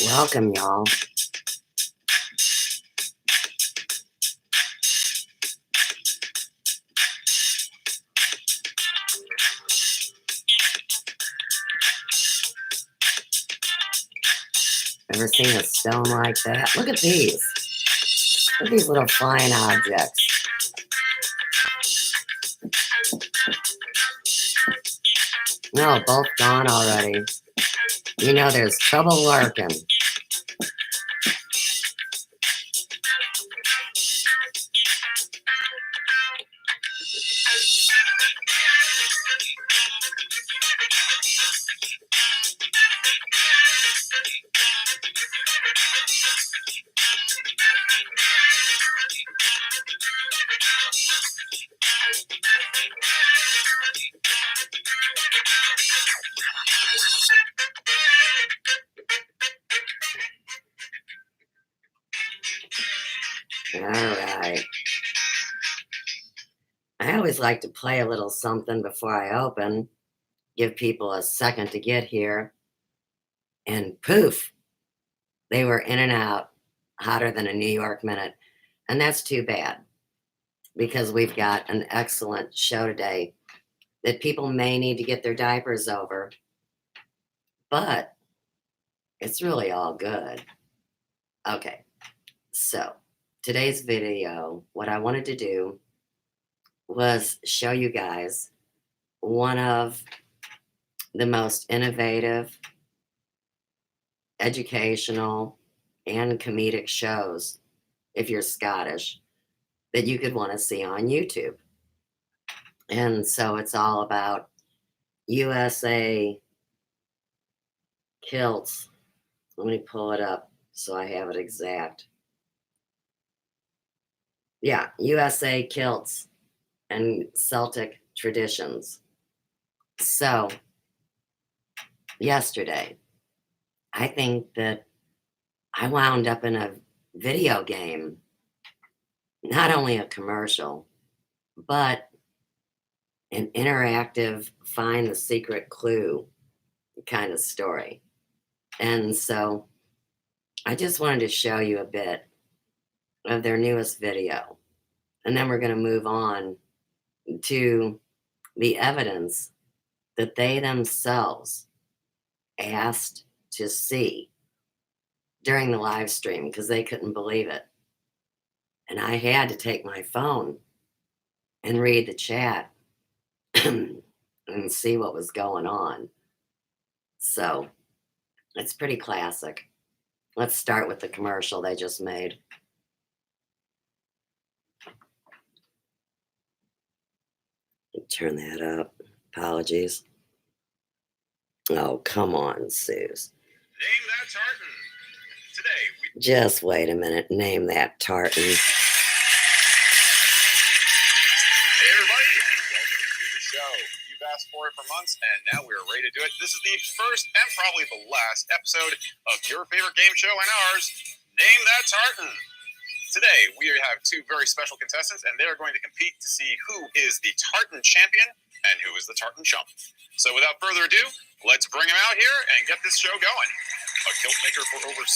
Welcome, y'all. Ever seen a stone like that? Look at these. Look at these little flying objects. No, both gone already. You know there's trouble lurking. All right. I always like to play a little something before I open, give people a second to get here, and poof, they were in and out hotter than a New York minute. And that's too bad because we've got an excellent show today that people may need to get their diapers over, but it's really all good. Okay, so today's video, what I wanted to do was show you guys one of the most innovative, educational, and comedic shows, if you're Scottish, that you could want to see on YouTube. And so it's all about USA Kilts. Let me pull it up so I have it exact. Yeah, USA Kilts and Celtic traditions. So, yesterday, I think that I wound up in a video game, not only a commercial, but an interactive find the secret clue kind of story. And so I just wanted to show you a bit of their newest video. And then we're going to move on to the evidence that they themselves asked to see during the live stream because they couldn't believe it. And I had to take my phone and read the chat and see what was going on. So it's pretty classic. Let's start with the commercial they just made. Turn that up. Apologies. Oh, come on, Suze. Name that tartan. Today, just wait a minute. Name that tartan. Hey, everybody, and welcome to the show. You've asked for it for months, and now we're ready to do it. This is the first and probably the last episode of your favorite game show and ours, Name That Tartan. Today, we have two very special contestants, and they're going to compete to see who is the tartan champion and who is the tartan chump. So without further ado, let's bring them out here and get this show going. A kilt maker for over 16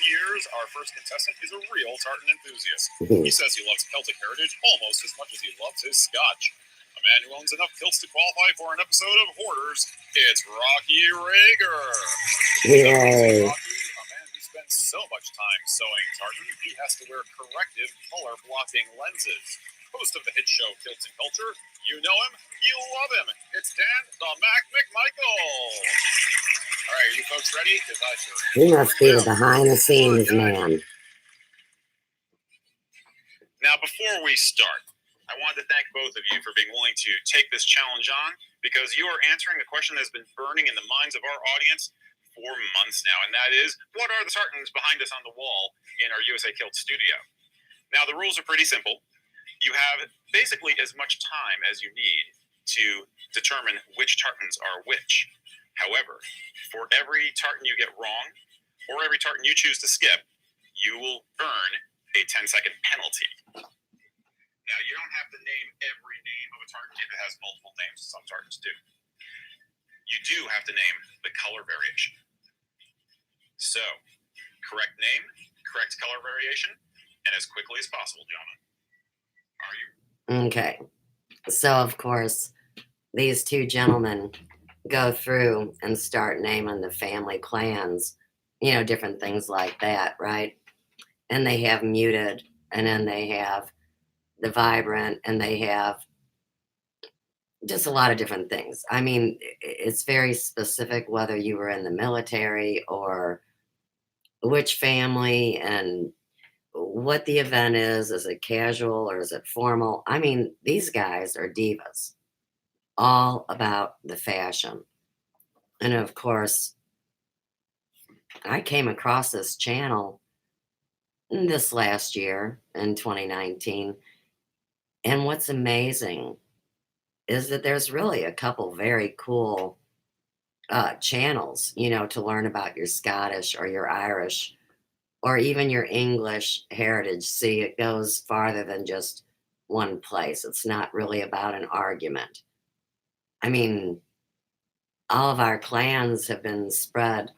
years, our first contestant is a real tartan enthusiast. He says he loves Celtic heritage almost as much as he loves his scotch. A man who owns enough kilts to qualify for an episode of Hoarders, it's Rocky Rager. Yay. Rocky, a man who spends so much time sewing tartan, he has to wear corrective color-blocking lenses. Host of the hit show Kilts and Culture, you know him, you love him. It's Dan the Mac McMichael. All right, are you folks ready? Because I sure am. He must be the behind-the-scenes man. Now, before we start, I wanted to thank both of you for being willing to take this challenge on, because you are answering a question that's been burning in the minds of our audience for months now, and that is, what are the tartans behind us on the wall in our USA Kilt studio? Now, the rules are pretty simple. You have basically as much time as you need to determine which tartans are which. However, for every tartan you get wrong, or every tartan you choose to skip, you will earn a 10-second penalty. Now, you don't have to name every name of a tartan if it has multiple names. Some tartans do. You do have to name the color variation. So, correct name, correct color variation, and as quickly as possible, gentlemen. Are you? Okay. So, of course, these two gentlemen go through and start naming the family clans, different things like that, right? And they have muted, and then they have the vibrant, and they have just a lot of different things. I mean, it's very specific whether you were in the military or which family and what the event is. Is it casual or is it formal? I mean, these guys are divas, all about the fashion. And of course, I came across this channel this last year in 2019. And what's amazing is that there's really a couple very cool channels, to learn about your Scottish or your Irish or even your English heritage. See, it goes farther than just one place. It's not really about an argument. I mean, all of our clans have been spread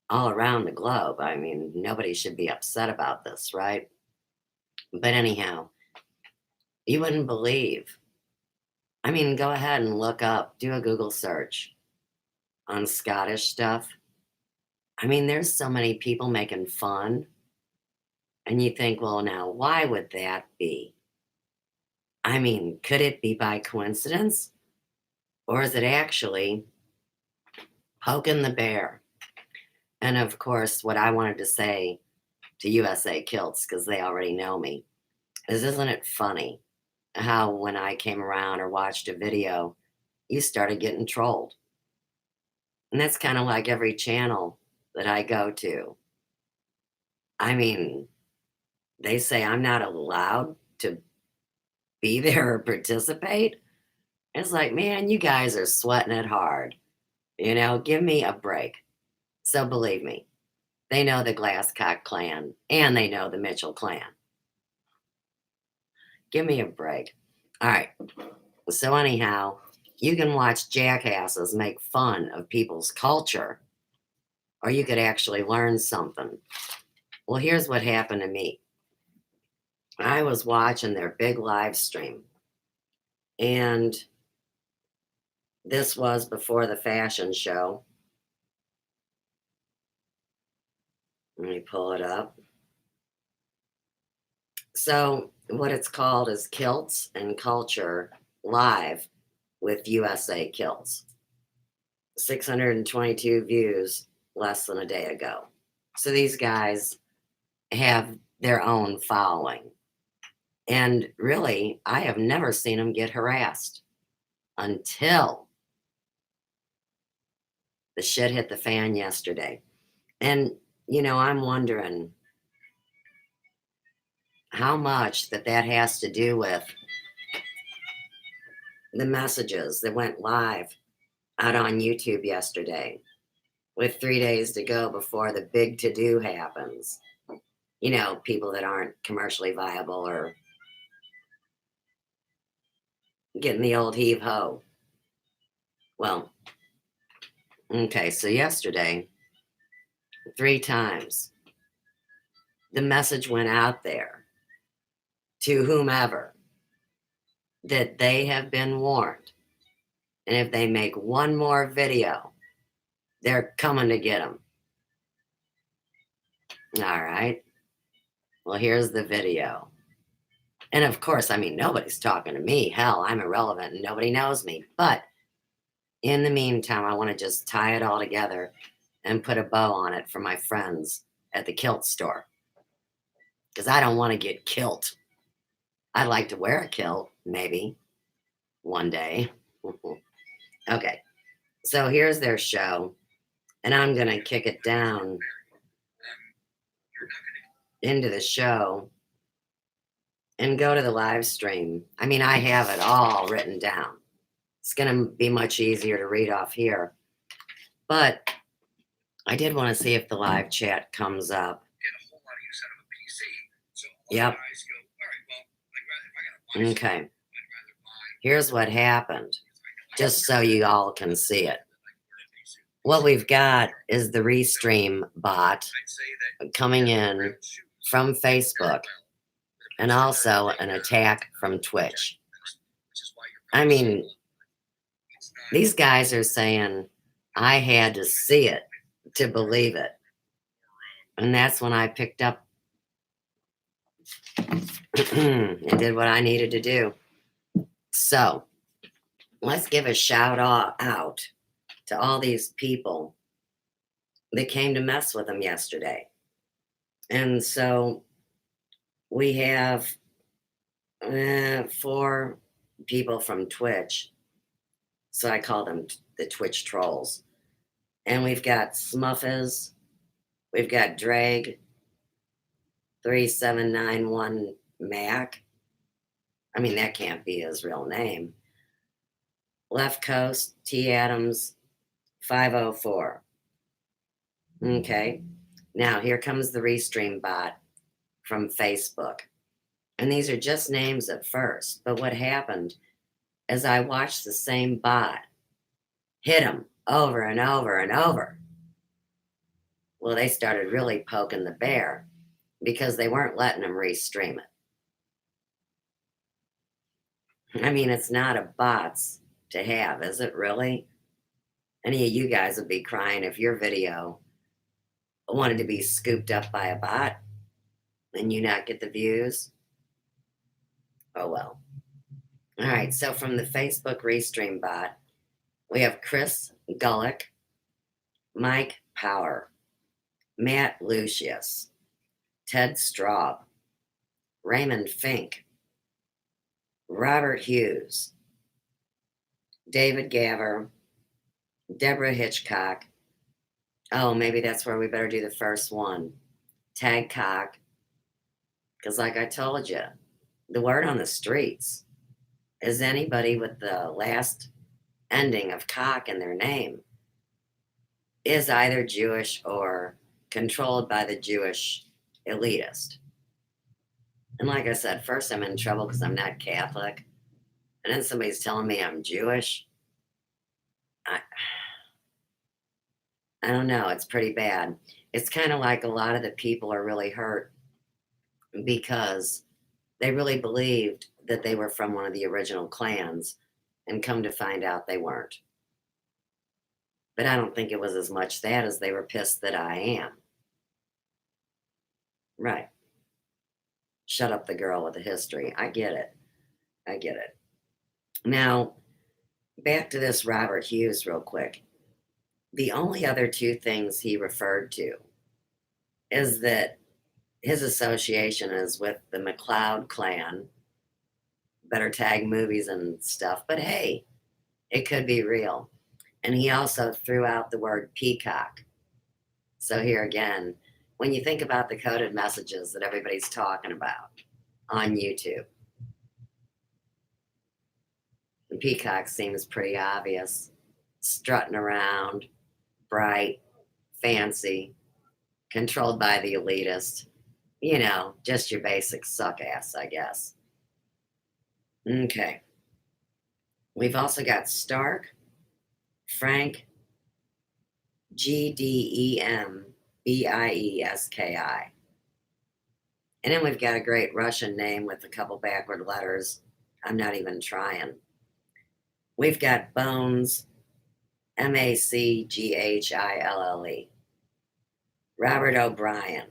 all around the globe. I mean, nobody should be upset about this, right? But anyhow, you wouldn't believe. I mean, go ahead and look up, do a Google search on Scottish stuff. I mean, there's so many people making fun. And you think, well, now, why would that be? I mean, could it be by coincidence? Or is it actually poking the bear? And of course, what I wanted to say to USA Kilts, because they already know me, is isn't it funny how when I came around or watched a video, you started getting trolled? And that's kind of like every channel that I go to. I mean, they say I'm not allowed to be there or participate. It's like, man, you guys are sweating it hard. Give me a break. So believe me, they know the Glasscock clan and they know the Mitchell clan. Give me a break. All right. So, anyhow, you can watch jackasses make fun of people's culture, or you could actually learn something. Well, here's what happened to me. I was watching their big live stream, and this was before the fashion show. Let me pull it up. So, what it's called is Kilts and Culture Live with USA Kilts. 622 views less than a day ago. So, these guys have their own following. And really, I have never seen them get harassed until the shit hit the fan yesterday. And, I'm wondering how much that has to do with the messages that went live out on YouTube yesterday with 3 days to go before the big to do happens. People that aren't commercially viable or getting the old heave ho. Well, okay, so yesterday, 3 times, the message went out there to whomever that they have been warned. And if they make one more video, they're coming to get them. All right. Well, here's the video. And of course, I mean, nobody's talking to me. Hell, I'm irrelevant and nobody knows me. But in the meantime, I want to just tie it all together and put a bow on it for my friends at the kilt store. Because I don't want to get kilt. I'd like to wear a kilt, maybe, one day. Okay, so here's their show. And I'm going to kick it down into the show and go to the live stream. I mean, I have it all written down. It's going to be much easier to read off here. But I did want to see if the live chat comes up. Yep. Okay. Here's what happened, just so you all can see it. what we've got is the Restream bot coming in from Facebook and also an attack from Twitch. I mean, these guys are saying I had to see it to believe it. And that's when I picked up and did what I needed to do. So let's give a shout out to all these people that came to mess with them yesterday. And so we have 4 people from Twitch. So I call them the Twitch trolls. And we've got Smuffers, we've got Drag 3791 Mac. I mean, that can't be his real name. Left Coast T Adams 504. Okay. Now here comes the Restream bot from Facebook. And these are just names at first. But what happened is I watched the same bot hit him over and over and over. Well, they started really poking the bear because they weren't letting him restream it. I mean, it's not a bot's to have, is it really? Any of you guys would be crying if your video wanted to be scooped up by a bot and you not get the views. Oh well. All right, so from the Facebook Restream bot, we have Chris Gullick, Mike Power, Matt Lucius, Ted Straub, Raymond Fink, Robert Hughes, David Gaver, Deborah Hitchcock. Oh, maybe that's where we better do the first one. Tag Cock. Because, like I told you, the word on the streets is anybody with the last ending of cock in their name is either Jewish or controlled by the Jewish elitist. And like I said, first I'm in trouble because I'm not Catholic. And then somebody's telling me I'm Jewish. I don't know. It's pretty bad. It's kind of like a lot of the people are really hurt because they really believed that they were from one of the original clans and come to find out they weren't. But I don't think it was as much that as they were pissed that I am. Right. Shut up the girl with the history. I get it. I get it. Now, back to this Robert Hughes real quick. The only other 2 things he referred to is that his association is with the McLeod clan, better tag movies and stuff, but hey, it could be real. And he also threw out the word peacock. So here again, when you think about the coded messages that everybody's talking about on YouTube, the peacock seems pretty obvious. Strutting around, bright, fancy, controlled by the elitist. You know, just your basic suck ass, I guess. Okay. We've also got Stark, Frank, GDEMBIESKI. And then we've got a great Russian name with a couple backward letters. I'm not even trying. We've got Bones, MACGHILLE. Robert O'Brien.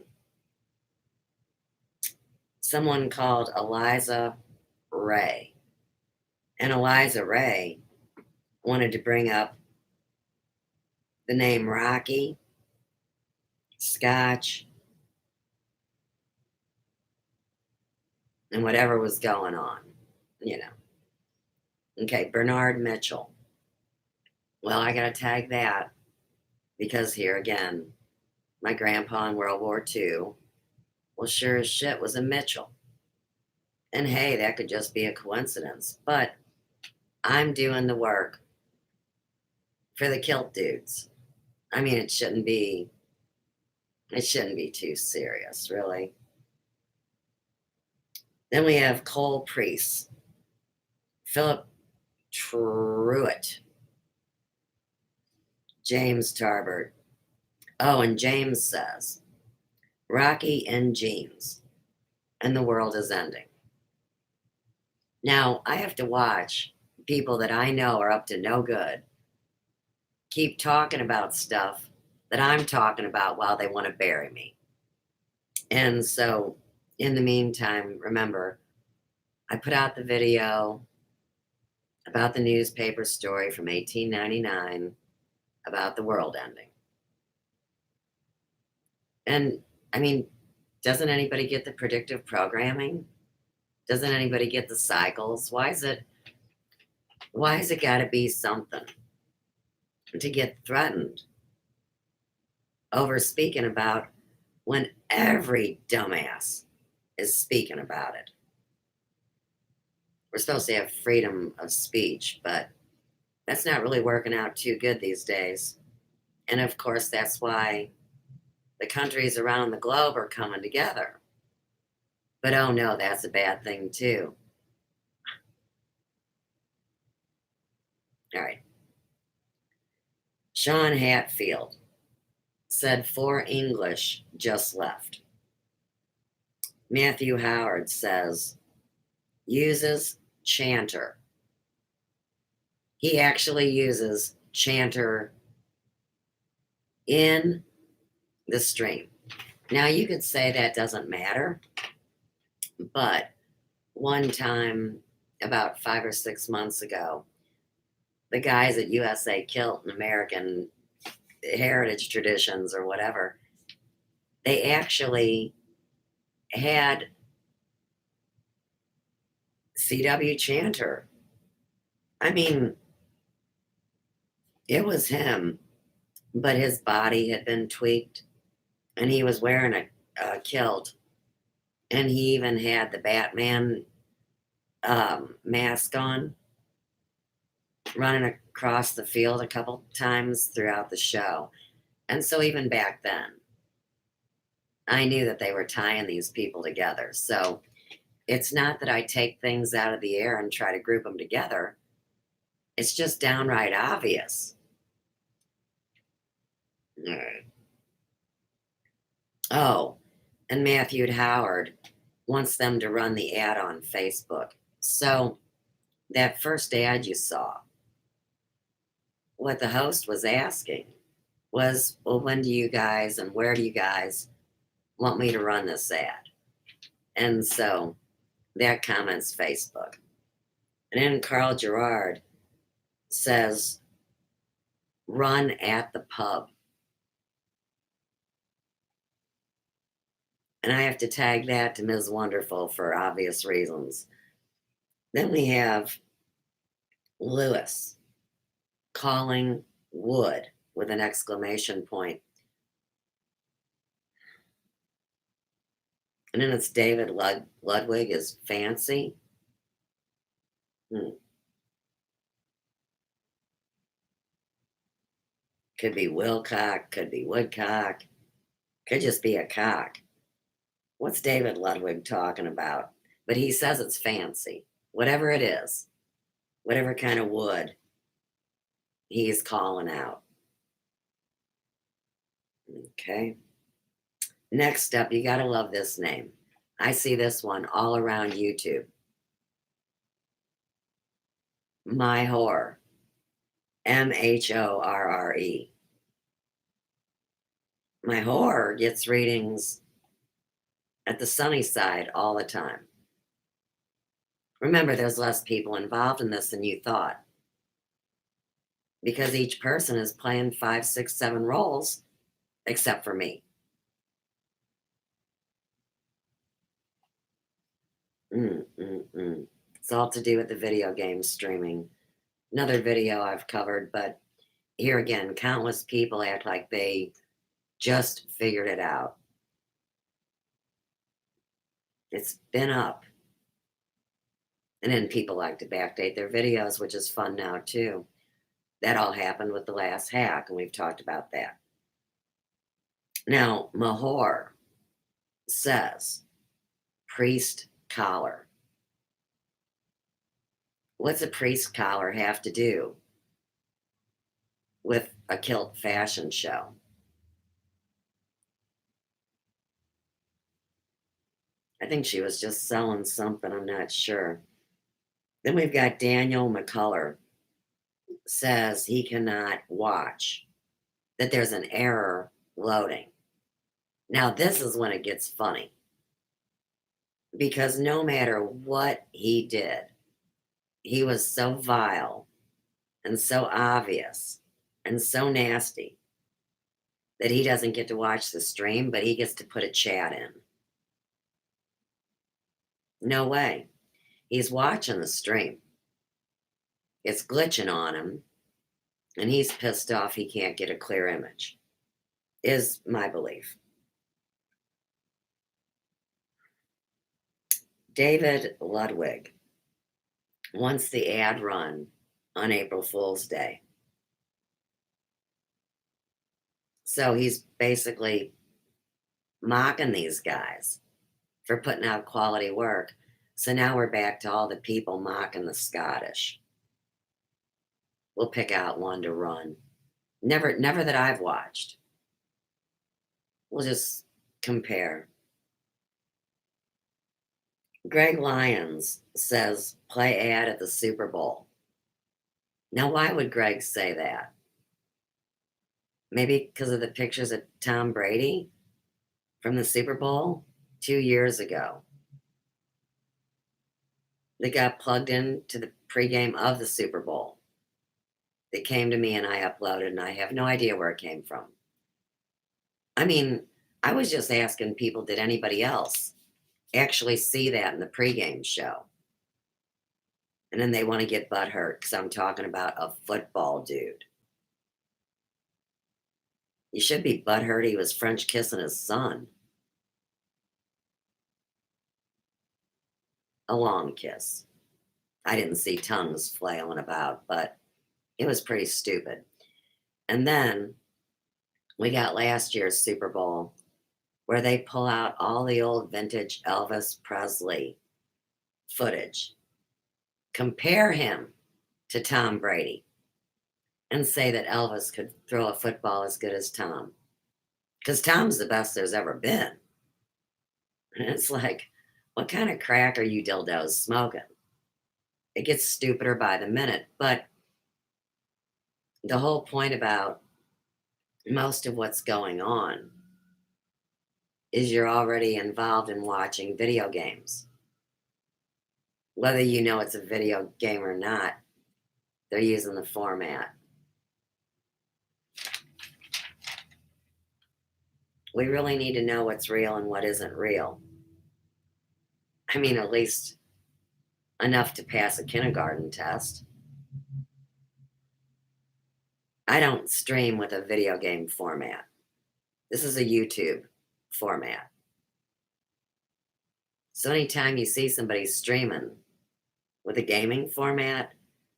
Someone called Eliza Ray. And Eliza Ray wanted to bring up the name Rocky, Scotch, and whatever was going on, you know. Okay, Bernard Mitchell. Well, I gotta tag that because here again, my grandpa in World War II, well, sure as shit was a Mitchell. And hey, that could just be a coincidence, but I'm doing the work for the kilt dudes. I mean, it shouldn't be too serious, really. Then we have Cole Priest, Philip Truitt, James Tarbert. Oh, and James says, Rocky in jeans, and the world is ending. Now, I have to watch people that I know are up to no good keep talking about stuff that I'm talking about while they want to bury me. And so, in the meantime, remember, I put out the video about the newspaper story from 1899 about the world ending. And I mean, doesn't anybody get the predictive programming? Doesn't anybody get the cycles? Why has it got to be something to get threatened over speaking about when every dumbass is speaking about it? We're supposed to have freedom of speech, but that's not really working out too good these days. And of course, that's why the countries around the globe are coming together. But oh no, that's a bad thing too. All right. Sean Hatfield said 4 English just left. Matthew Howard says uses chanter. He actually uses chanter in the stream. Now, you could say that doesn't matter, but one time, about 5 or 6 months ago, the guys at USA Kilt and American Heritage Traditions or whatever, they actually had CW Chanter. I mean, it was him, but his body had been tweaked and he was wearing a kilt, and he even had the Batman mask on, running across the field a couple times throughout the show. And so even back then, I knew that they were tying these people together. So it's not that I take things out of the air and try to group them together. It's just downright obvious. All right. Oh, and Matthew Howard wants them to run the ad on Facebook. So that first ad you saw, what the host was asking was, well, when do you guys and where do you guys want me to run this ad? And so that comments Facebook. And then Carl Gerard says, run at the pub. And I have to tag that to Ms. Wonderful for obvious reasons. Then we have Lewis calling wood with an exclamation point. And then it's David Ludwig is fancy. Could be Wilcock, could be Woodcock, could just be a cock. What's David Ludwig talking about? But he says it's fancy. Whatever it is, whatever kind of wood he's calling out. Okay. Next up, you got to love this name. I see this one all around YouTube. My Horror. MHORRE. My Horror gets readings at the sunny side all the time. Remember, there's less people involved in this than you thought, because each person is playing 5, 6, 7 roles, except for me. It's all to do with the video game streaming. Another video I've covered, but here again, countless people act like they just figured it out. It's been up. And then people like to backdate their videos, which is fun now too. That all happened with the last hack, and we've talked about that. Now, Mahor says, priest collar. What's a priest collar have to do with a kilt fashion show. I think she was just selling something, I'm not sure. Then we've got Daniel McCullough says he cannot watch, that there's an error loading. Now, this is when it gets funny because no matter what he did, he was so vile and so obvious and so nasty that he doesn't get to watch the stream, but he gets to put a chat in. No way. He's watching the stream. It's glitching on him, and he's pissed off he can't get a clear image, is my belief. David Ludwig wants the ad run on April Fool's Day. So he's basically mocking these guys for putting out quality work. So now we're back to all the people mocking the Scottish. We'll pick out one to run. Never that I've watched. We'll just compare. Greg Lyons says play ad at the Super Bowl. Now, why would Greg say that? Maybe because of the pictures of Tom Brady from the Super Bowl 2 years ago. They got plugged into the pregame of the Super Bowl. It came to me and I uploaded, and I have no idea where it came from. I mean, I was just asking people, did anybody else actually see that in the pregame show? And then they want to get butthurt because I'm talking about a football dude. You should be butthurt he was French kissing his son. A long kiss. I didn't see tongues flailing about, but it was pretty stupid. And then we got last year's Super Bowl where they pull out all the old vintage Elvis Presley footage, compare him to Tom Brady, and say that Elvis could throw a football as good as Tom. Because Tom's the best there's ever been. And it's like, what kind of crack are you dildos smoking? It gets stupider by the minute. But the whole point about most of what's going on is you're already involved in watching video games. Whether you know it's a video game or not, they're using the format. We really need to know what's real and what isn't real. I mean, at least enough to pass a kindergarten test. I don't stream with a video game format. This is a YouTube format. So anytime you see somebody streaming with a gaming format,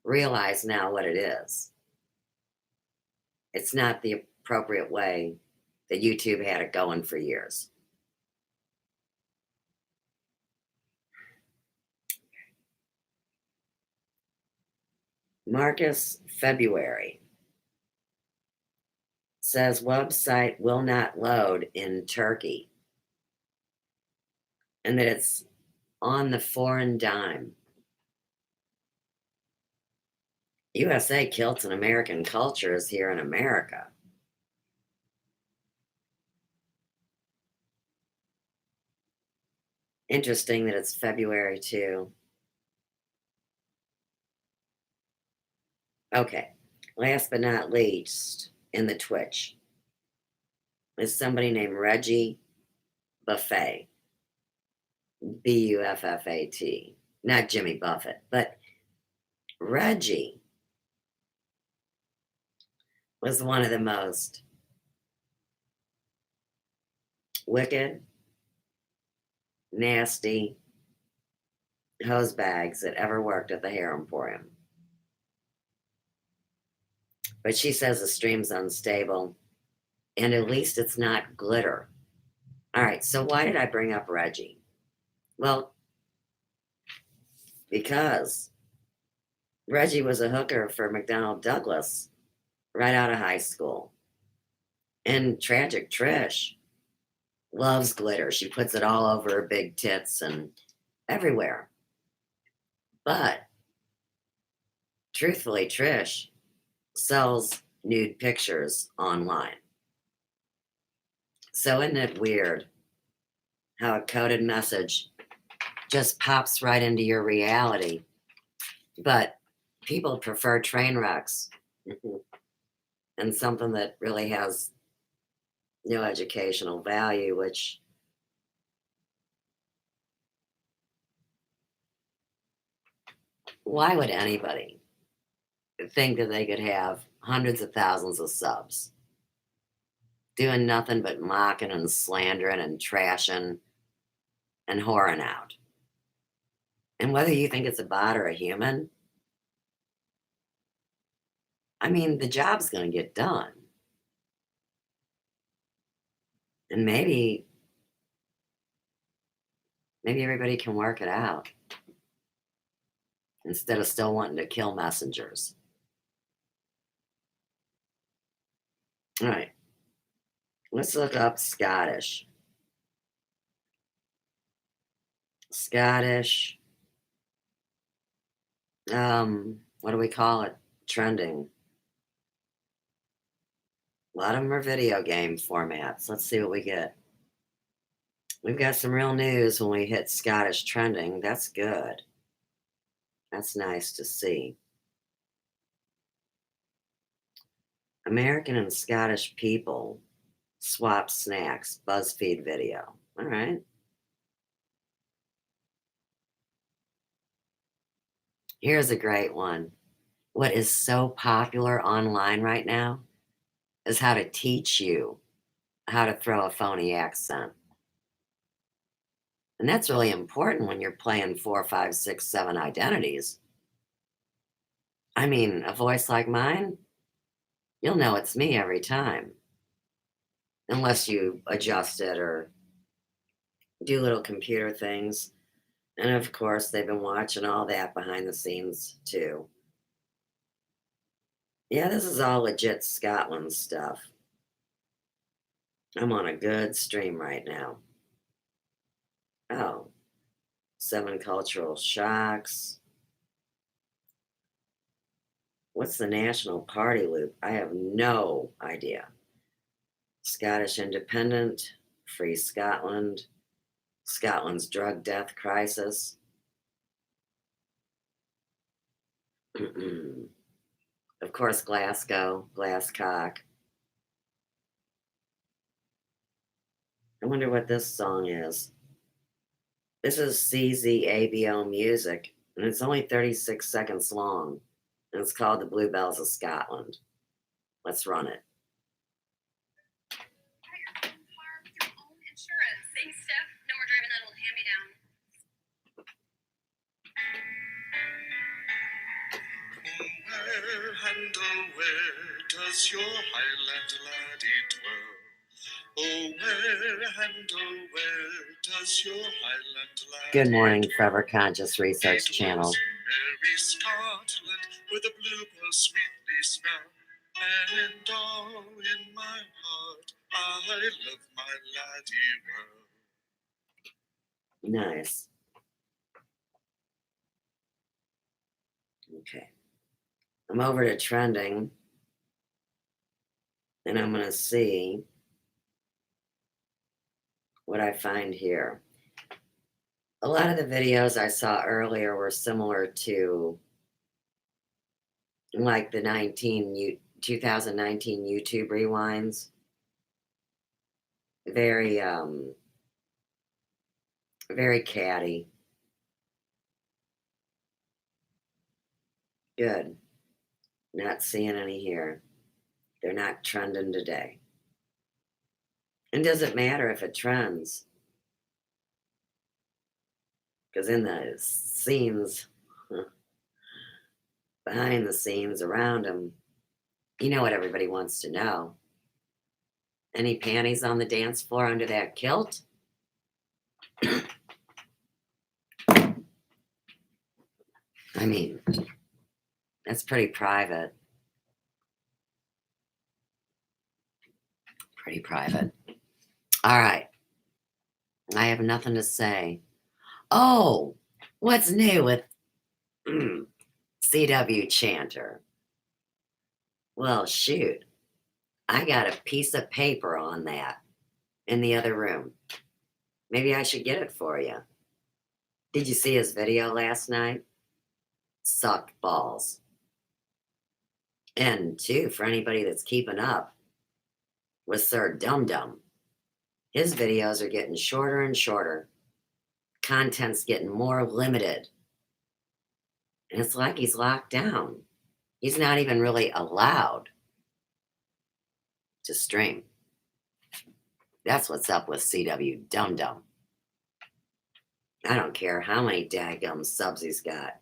realize now what it is. It's not the appropriate way that YouTube had it going for years. Marcus February says website will not load in Turkey and that it's on the foreign dime. USA Kilts and American Culture is here in America. Interesting that it's February too. Okay, last but not least, in the Twitch is somebody named Reggie Buffet. Buffat. Not Jimmy Buffett, but Reggie was one of the most wicked, nasty hosebags that ever worked at the Hair Emporium. But she says the stream's unstable, and at least it's not glitter. All right, so why did I bring up Reggie? Well, because Reggie was a hooker for McDonnell Douglas right out of high school. And Tragic Trish loves glitter. She puts it all over her big tits and everywhere. But truthfully, Trish sells nude pictures online. So isn't it weird how a coded message just pops right into your reality? But people prefer train wrecks and something that really has no educational value, which why would anybody think that they could have hundreds of thousands of subs doing nothing but mocking and slandering and trashing and whoring out? And whether you think it's a bot or a human, I mean, the job's going to get done. And maybe everybody can work it out instead of still wanting to kill messengers. All right, let's look up Scottish. Scottish, what do we call it? Trending. A lot of them are video game formats. Let's see what we get. We've got some real news when we hit Scottish trending. That's good. That's nice to see. American and Scottish people swap snacks. BuzzFeed video. All right. Here's a great one. What is so popular online right now is how to teach you how to throw a phony accent. And that's really important when you're playing 4, 5, 6, 7 identities. I mean, a voice like mine, you'll know it's me every time. Unless you adjust it or do little computer things. And of course, they've been watching all that behind the scenes too. Yeah, this is all legit Scotland stuff. I'm on a good stream right now. Oh, 7 cultural shocks. What's the national party loop? I have no idea. Scottish Independent, Free Scotland, Scotland's drug death crisis. Of course, Glasgow, Glasscock. I wonder what this song is. This is CZABO music, and it's only 36 seconds long, and it's called The Bluebells of Scotland. Let's run it. Thanks, Steph. No more driving that old hand-me-down. Where, Handel, where does your Highland laddie dwell? Oh, where, Handel, where does your Highland laddie Good morning, dwell? Forever Conscious Research It Channel. was merry Scotland, where the bluebells sweetly smell. And all in my heart, I love my laddie well. Nice. Okay. I'm over to trending, and I'm going to see what I find here. A lot of the videos I saw earlier were similar to like the 2019 YouTube rewinds. Very very catty. Good. Not seeing any here. They're not trending today. And does it matter if it trends? Because in the scenes, behind the scenes, around them, you know what everybody wants to know. Any panties on the dance floor under that kilt? I mean, that's pretty private. Pretty private. All right. I have nothing to say. Oh, what's new with CW Chanter? Well, shoot. I got a piece of paper on that in the other room. Maybe I should get it for you. Did you see his video last night? Sucked balls. And, too, for anybody that's keeping up with Sir Dum Dum, his videos are getting shorter and shorter. Content's getting more limited. And it's like he's locked down. He's not even really allowed to stream. That's what's up with CW Dum Dum. I don't care how many daggum subs he's got.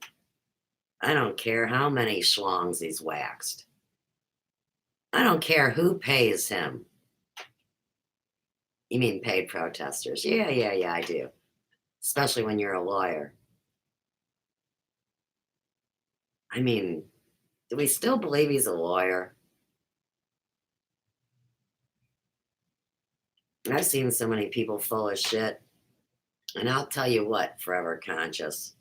I don't care how many schlongs he's waxed. I don't care who pays him. You mean paid protesters? Yeah, I do. Especially when you're a lawyer. I mean, do we still believe he's a lawyer? I've seen so many people full of shit. And I'll tell you what, Forever Conscious.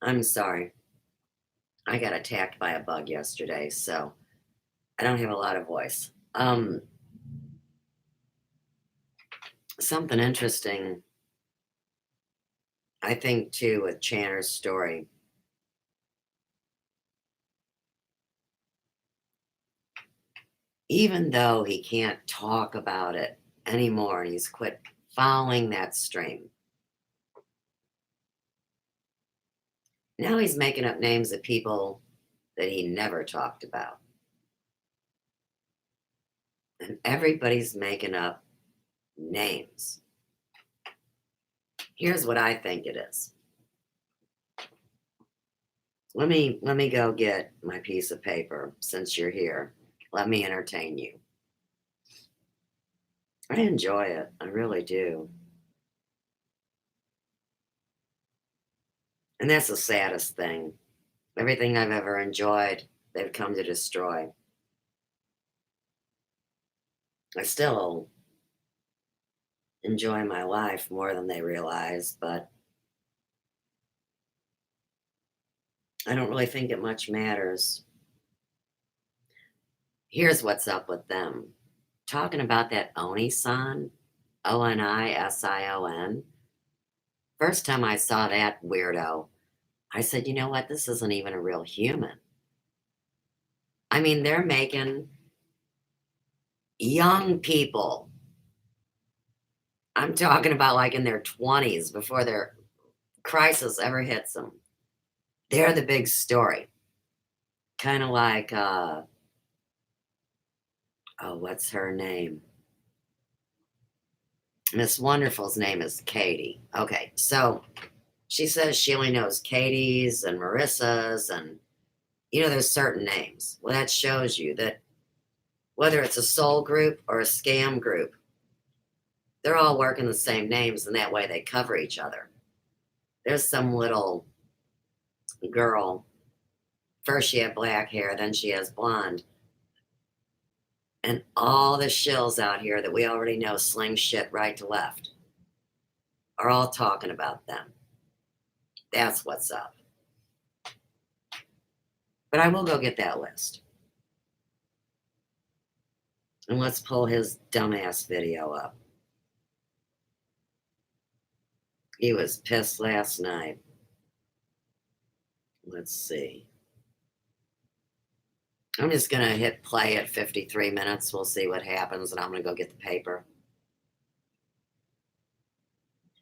I'm sorry. I got attacked by a bug yesterday, so I don't have a lot of voice. Something interesting, I think, too, with Chanter's story. Even though he can't talk about it anymore and he's quit following that stream, now he's making up names of people that he never talked about. And everybody's making up names. Here's what I think it is. Let me go get my piece of paper since you're here. Let me entertain you. I enjoy it. I really do. And that's the saddest thing. Everything I've ever enjoyed, they've come to destroy. I still enjoy my life more than they realize, but I don't really think it much matters. Here's what's up with them. Talking about that Oni-san, Onision. First time I saw that weirdo, I said, you know what? This isn't even a real human. I mean, they're making young people. I'm talking about like in their 20s before their crisis ever hits them. They're the big story. Kind of like, what's her name? Miss Wonderful's name is Katie. Okay, so she says she only knows Katie's and Marissa's, and there's certain names. Well, that shows you that whether it's a soul group or a scam group, they're all working the same names, and that way they cover each other. There's some little girl. First she had black hair, then she has blonde. And all the shills out here that we already know sling shit right to left are all talking about them. That's what's up. But I will go get that list. And let's pull his dumbass video up. He was pissed last night. Let's see. I'm just going to hit play at 53 minutes. We'll see what happens, and I'm going to go get the paper.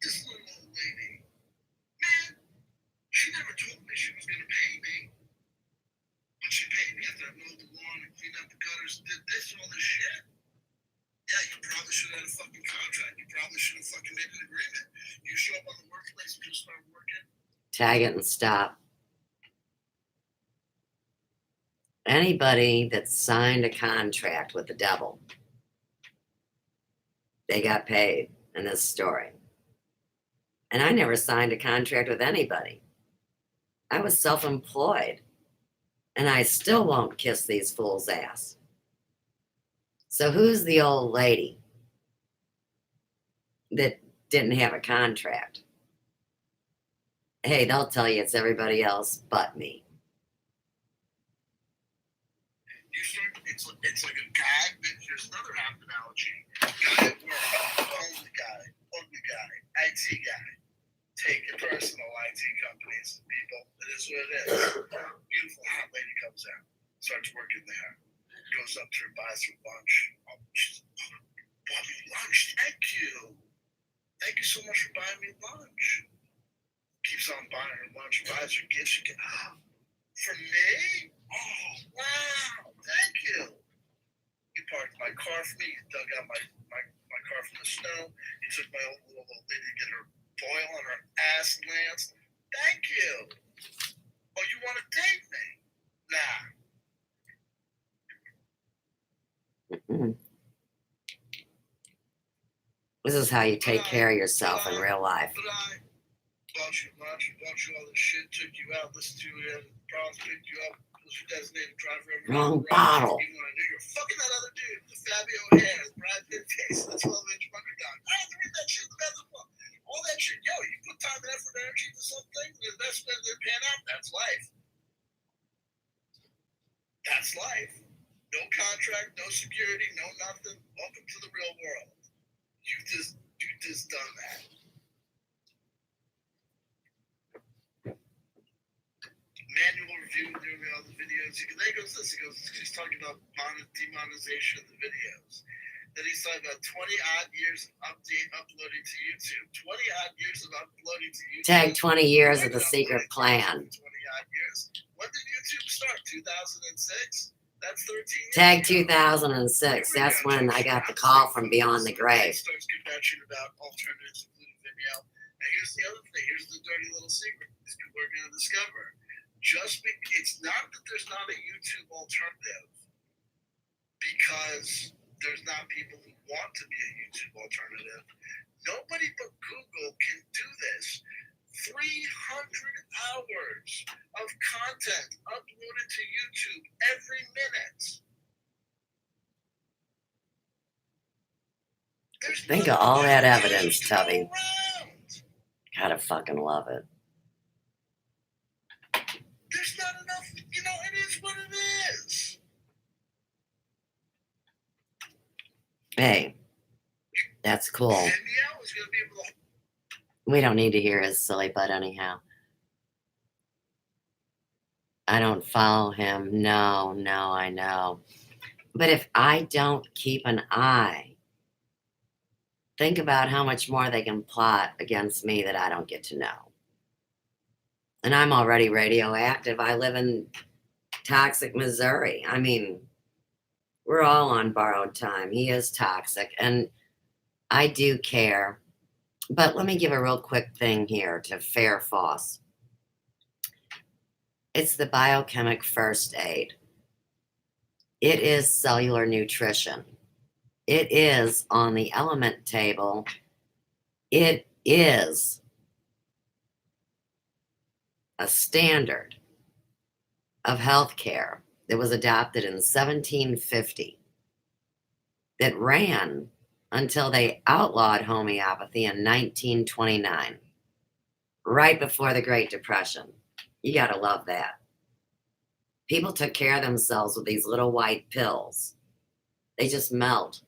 This little old lady, man, she never told me she was going to pay me. When she paid me after I mowed the lawn and cleaned out the gutters, did this and all this shit. Yeah, you probably should have had a fucking contract. You probably should have fucking made an agreement. You show up on the workplace and just start working. Tag it and stop. Anybody that signed a contract with the devil, they got paid in this story. And I never signed a contract with anybody. I was self-employed. And I still won't kiss these fools' ass. So who's the old lady that didn't have a contract? Hey, they'll tell you it's everybody else but me. It's like a guy. There's another app analogy. Guy at work, lonely guy, ugly guy, IT guy. Take your personal IT companies, people. It is what it is. Beautiful hot lady comes out, starts working there, goes up to her, buys her lunch. Oh, she's bought me lunch. Thank you. Thank you so much for buying me lunch. Keeps on buying her lunch, buys her gifts. She gets, for me? Oh, wow. Thank you. He parked my car for me. He dug out my car from the snow. He took my old little lady to get her boil on her ass lanced. Thank you. Oh, you want to date me? Nah. Mm-mm. This is how you take care of yourself in real life. But I bought you lunch, bought you all this shit, took you out, listened to you, problems, picked you up, was your designated driver. Wrong bottle. Even when I knew you were fucking that other dude with the Fabio hair, the Brad Pitt face, the 12-inch mugger gun. I had to read that shit in the bathroom. All that shit. Yo, you put time and effort and energy into something, the investment didn't pan out. That's life. That's life. No contract, no security, no nothing. Welcome to the real world. You just done that. Manual review, doing all the videos. Then he goes this. He's talking about demonetization of the videos. Then he's talking about 20 odd years of uploading to YouTube. 20 odd years of uploading to YouTube. Tag 20 years of the secret plan. 20 odd years. When did YouTube start? 2006? That's 13 years Tag ago. 2006. That's when I got the call from Beyond the Grave. Starts convention about alternatives, including Vimeo. And here's the other thing. Here's the dirty little secret. These people are going to discover. It's not that there's not a YouTube alternative because there's not people who want to be a YouTube alternative. Nobody but Google can do this. 300 hours of content uploaded to YouTube every minute. Think of all that evidence, Tubby. Gotta fucking love it. There's not enough, it is what it is. Hey, that's cool. Vimeo is going to be able to. We don't need to hear his silly butt anyhow. I don't follow him. No, I know. But if I don't keep an eye, think about how much more they can plot against me that I don't get to know. And I'm already radioactive. I live in toxic Missouri. I mean, we're all on borrowed time. He is toxic. And I do care. But let me give a real quick thing here to Fair Foss. It's the biochemic first aid. It is cellular nutrition. It is on the element table. It is a standard of healthcare that was adopted in 1750 that ran until they outlawed homeopathy in 1929, right before the Great Depression. You gotta love that. People took care of themselves with these little white pills. They just melt.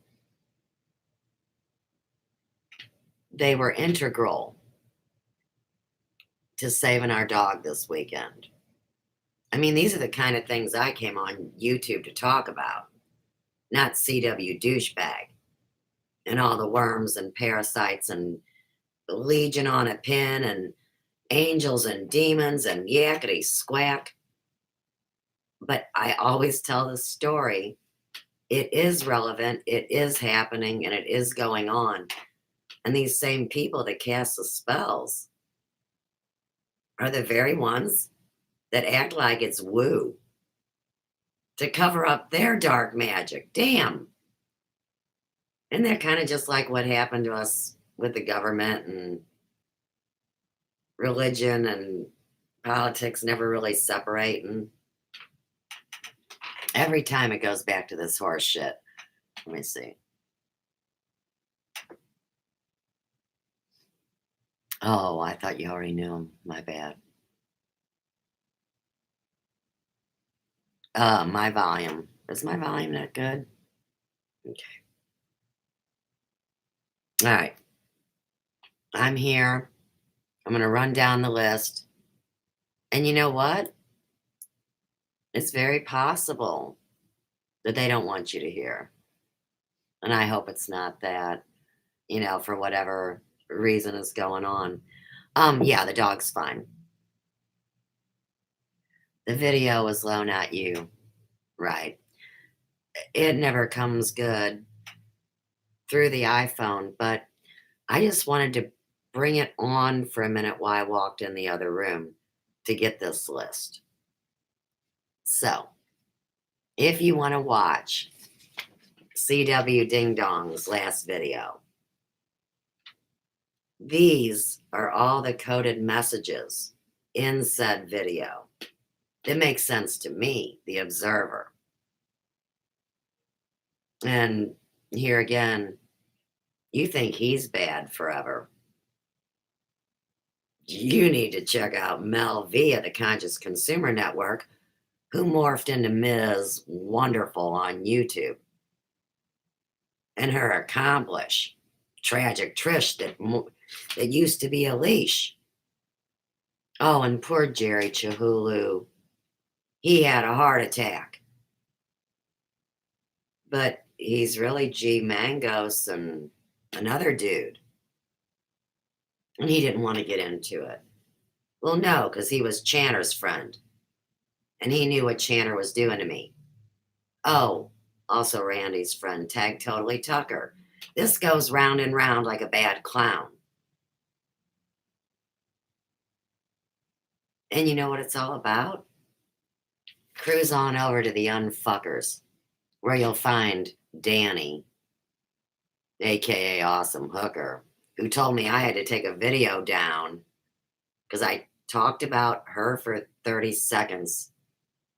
They were integral to saving our dog this weekend. I mean, these are the kind of things I came on YouTube to talk about, not CW douchebag and all the worms and parasites and Legion on a pin and angels and demons and yakety squack. But I always tell the story. It is relevant, it is happening, and it is going on. And these same people that cast the spells are the very ones that act like it's woo to cover up their dark magic. Damn. Isn't that kind of just like what happened to us with the government and religion and politics never really separating? Every time it goes back to this horse shit. Let me see. Oh, I thought you already knew him. My bad. My volume. Is my volume not good? Okay. All right. I'm here. I'm going to run down the list. And you know what? It's very possible that they don't want you to hear. And I hope it's not that, for whatever reason is going on. Yeah, the dog's fine. The video is low, not you. Right. It never comes good through the iPhone, but I just wanted to bring it on for a minute while I walked in the other room to get this list. So, if you want to watch CW Ding Dong's last video, these are all the coded messages in said video. It makes sense to me, the observer. And here again, you think he's bad forever. You need to check out Mel V at the Conscious Consumer Network, who morphed into Ms. Wonderful on YouTube. And her accomplish, Tragic Trish, that used to be a leash. Oh, and poor Jerry Chahulu. He had a heart attack. But he's really G. Mangos and another dude. And he didn't want to get into it. Well, no, because he was Channer's friend. And he knew what Channer was doing to me. Oh, also Randy's friend, Tag Totally Tucker. This goes round and round like a bad clown. And you know what it's all about? Cruise on over to the Unfuckers, where you'll find Danny, aka Awesome Hooker, who told me I had to take a video down because I talked about her for 30 seconds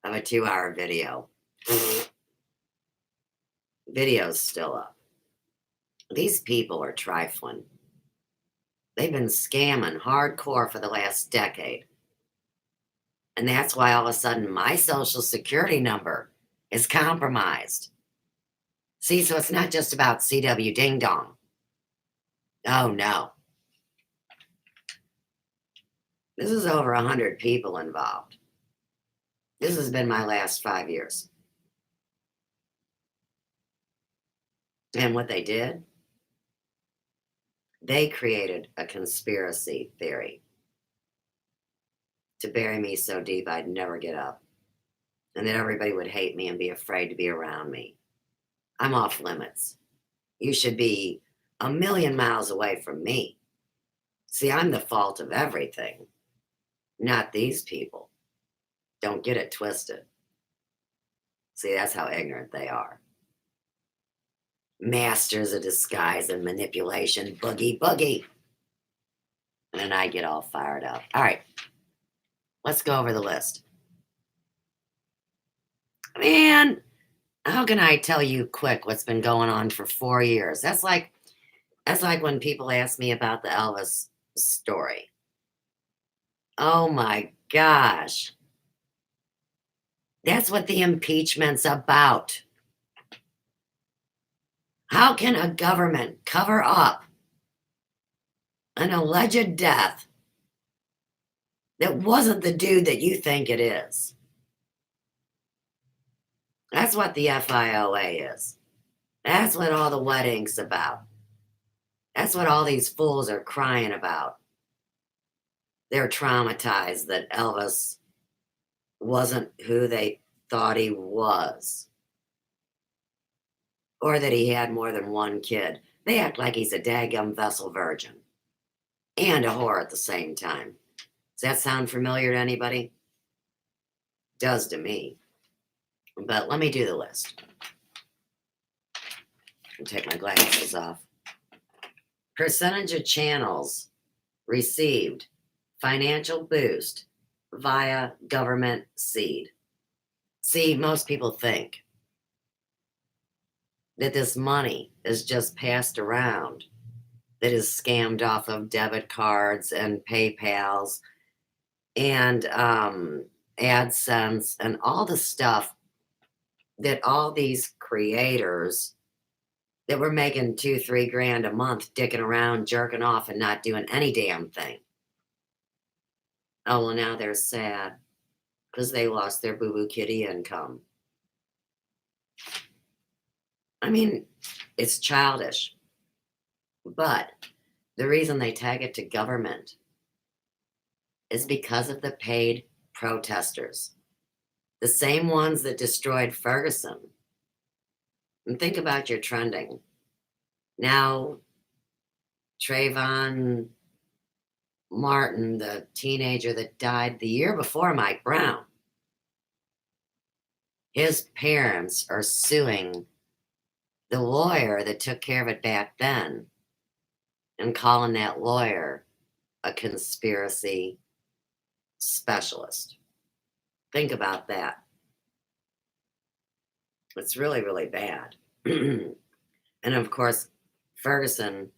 of a 2-hour video. Video's still up. These people are trifling. They've been scamming hardcore for the last decade. And that's why all of a sudden my social security number is compromised. See, so it's not just about CW Ding Dong. Oh, no. This is over 100 people involved. This has been my last 5 years. And what they did, they created a conspiracy theory to bury me so deep I'd never get up, and that everybody would hate me and be afraid to be around me. I'm off limits. You should be a million miles away from me. See, I'm the fault of everything, not these people. Don't get it twisted. See, that's how ignorant they are. Masters of disguise and manipulation, boogie, boogie. And then I get all fired up. All right, let's go over the list. Man, how can I tell you quick what's been going on for 4 years? That's like when people ask me about the Elvis story. Oh my gosh. That's what the impeachment's about. How can a government cover up an alleged death that wasn't the dude that you think it is? That's what the FIOA is. That's what all the wet ink's about. That's what all these fools are crying about. They're traumatized that Elvis wasn't who they thought he was. Or that he had more than one kid. They act like he's a daggum vessel virgin. And a whore at the same time. Does that sound familiar to anybody? Does to me. But let me do the list. I'll take my glasses off. Percentage of channels received financial boost via government seed. See, most people think that this money is just passed around, that is scammed off of debit cards and PayPals and AdSense and all the stuff that all these creators that were making 2, 3 grand a month dicking around, jerking off, and not doing any damn thing. Oh, well, now they're sad because they lost their boo boo kitty income. I mean, it's childish. But the reason they tag it to government is because of the paid protesters, the same ones that destroyed Ferguson. And think about your trending. Now, Trayvon Martin, the teenager that died the year before Mike Brown, his parents are suing the lawyer that took care of it back then and calling that lawyer a conspiracy specialist. Think about that. It's really, really bad. And of course, Ferguson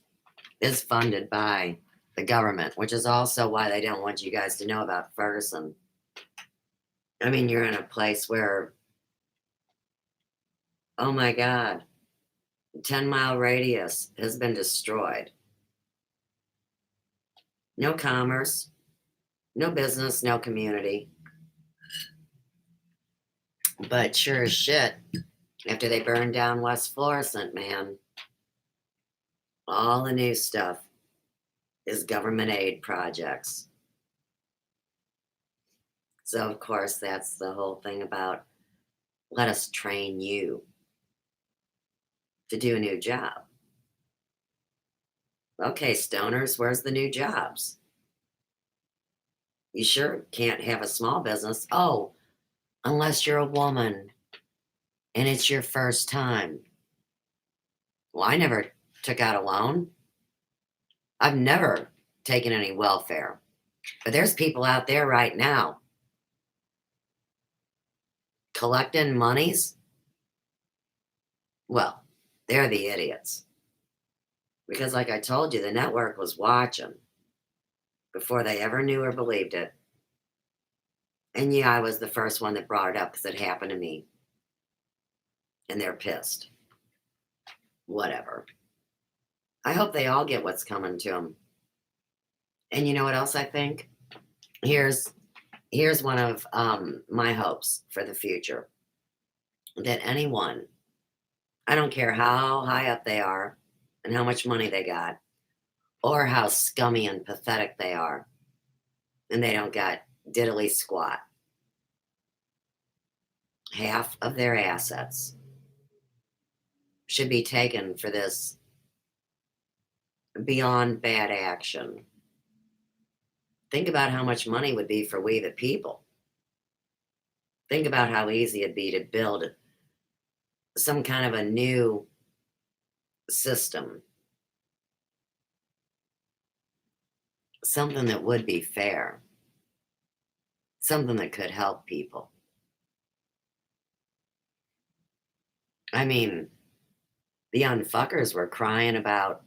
is funded by the government, which is also why they don't want you guys to know about Ferguson. I mean, you're in a place where, oh my God, 10-mile radius has been destroyed. No commerce, no business, no community. But sure as shit, after they burned down West Florissant, man, all the new stuff is government aid projects. So, of course, that's the whole thing about let us train you to do a new job. Okay, stoners, where's the new jobs? You sure can't have a small business. Oh, unless you're a woman and it's your first time. Well, I never took out a loan. I've never taken any welfare. But there's people out there right now collecting monies. Well, they're the idiots. Because, like I told you, the network was watching before they ever knew or believed it. And yeah, I was the first one that brought it up because it happened to me. And they're pissed. Whatever. I hope they all get what's coming to them. And you know what else I think? Here's one of my hopes for the future. That anyone, I don't care how high up they are and how much money they got, or how scummy and pathetic they are, and they don't got diddly squat. Half of their assets should be taken for this beyond bad action. Think about how much money would be for we the people. Think about how easy it'd be to build some kind of a new system. Something that would be fair. Something that could help people. I mean, the unfuckers were crying about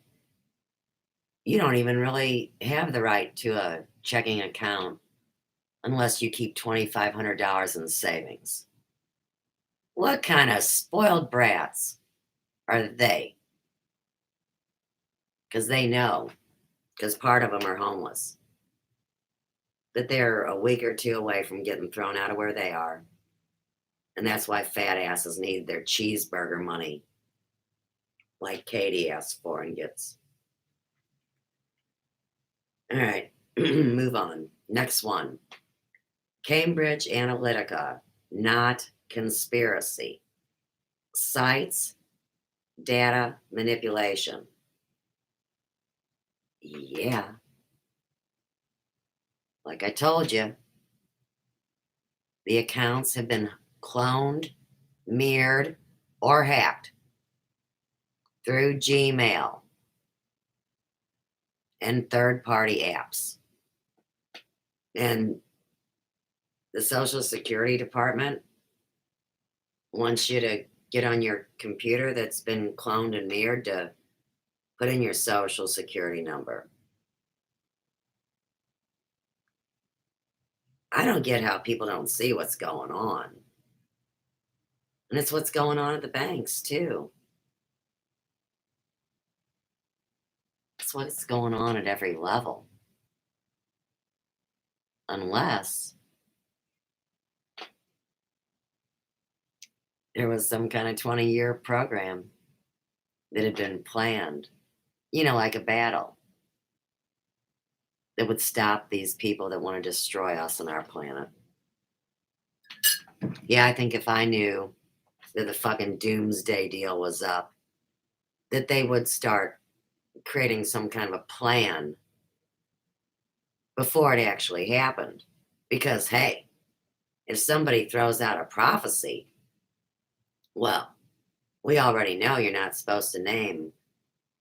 you don't even really have the right to a checking account unless you keep $2,500 in savings. What kind of spoiled brats are they? Because they know, because part of them are homeless, that they're a week or two away from getting thrown out of where they are. And that's why fat asses need their cheeseburger money, like Katie asks for and gets. All right, move on. Next one. Cambridge Analytica, not conspiracy. Cites data manipulation. Yeah. Like I told you, the accounts have been cloned, mirrored, or hacked through Gmail and third-party apps. And the Social Security Department wants you to get on your computer that's been cloned and mirrored to put in your social security number. I don't get how people don't see what's going on. And it's what's going on at the banks, too. It's what's going on at every level. Unless there was some kind of 20-year program that had been planned, like a battle that would stop these people that want to destroy us and our planet. Yeah, I think if I knew that the fucking doomsday deal was up, that they would start creating some kind of a plan before it actually happened. Because, hey, if somebody throws out a prophecy, well, we already know you're not supposed to name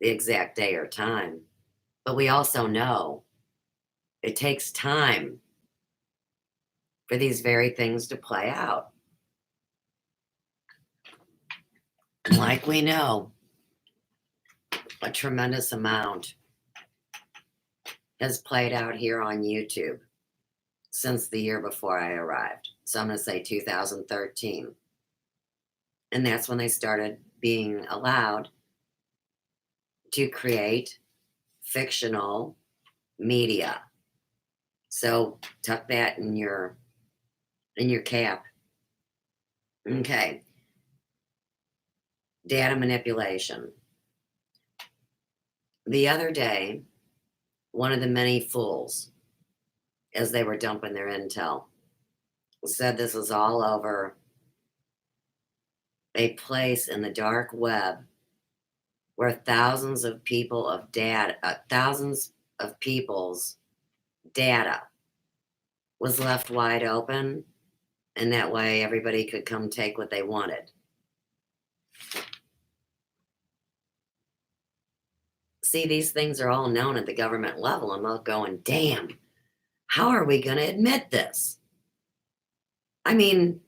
the exact day or time, but we also know it takes time for these very things to play out. Like we know, a tremendous amount has played out here on YouTube since the year before I arrived. So I'm going to say 2013. And that's when they started being allowed to create fictional media. So tuck that in your cap. Okay. Data manipulation. The other day, one of the many fools, as they were dumping their intel, said this was all over a place in the dark web where thousands of people's data was left wide open, and that way everybody could come take what they wanted. See, these things are all known at the government level, and they're going, damn, how are we going to admit this? I mean,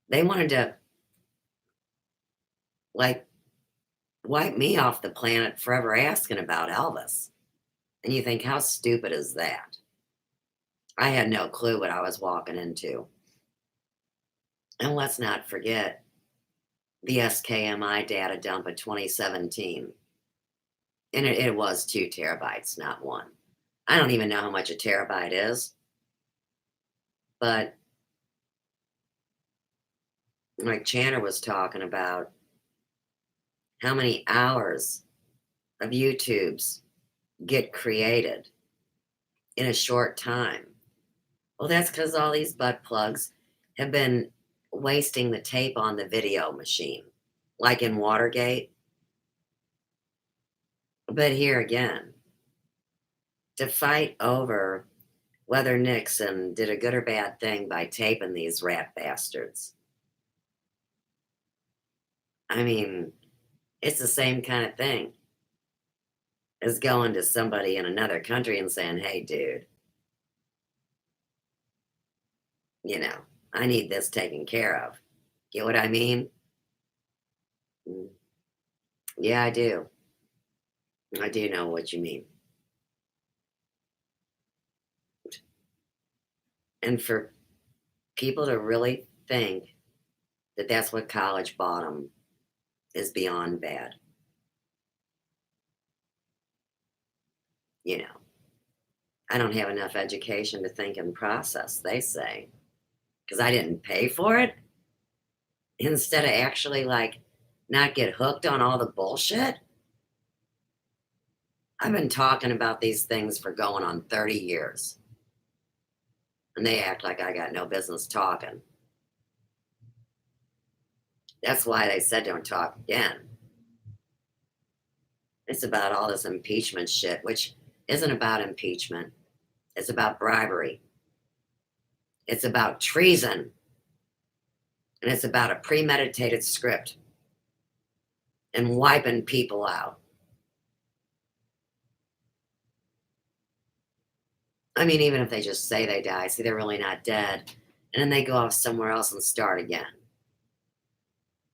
they wanted to, wipe me off the planet forever asking about Elvis. And you think, how stupid is that? I had no clue what I was walking into. And let's not forget the SKMI data dump of 2017. And it was 2 terabytes, not 1. I don't even know how much a terabyte is. But like Channer was talking about, how many hours of YouTubes get created in a short time. Well, that's because all these butt plugs have been wasting the tape on the video machine, like in Watergate. But here again, to fight over whether Nixon did a good or bad thing by taping these rat bastards. I mean, it's the same kind of thing as going to somebody in another country and saying, hey, dude, I need this taken care of. Get what I mean? Yeah, I do. I do know what you mean. And for people to really think that that's what college bought them is beyond bad. I don't have enough education to think and process, they say, because I didn't pay for it. Instead of actually, not get hooked on all the bullshit. I've been talking about these things for going on 30 years. And they act like I got no business talking. That's why they said don't talk again. It's about all this impeachment shit, which isn't about impeachment. It's about bribery. It's about treason. And it's about a premeditated script and wiping people out. I mean, even if they just say they die, see, they're really not dead. And then they go off somewhere else and start again.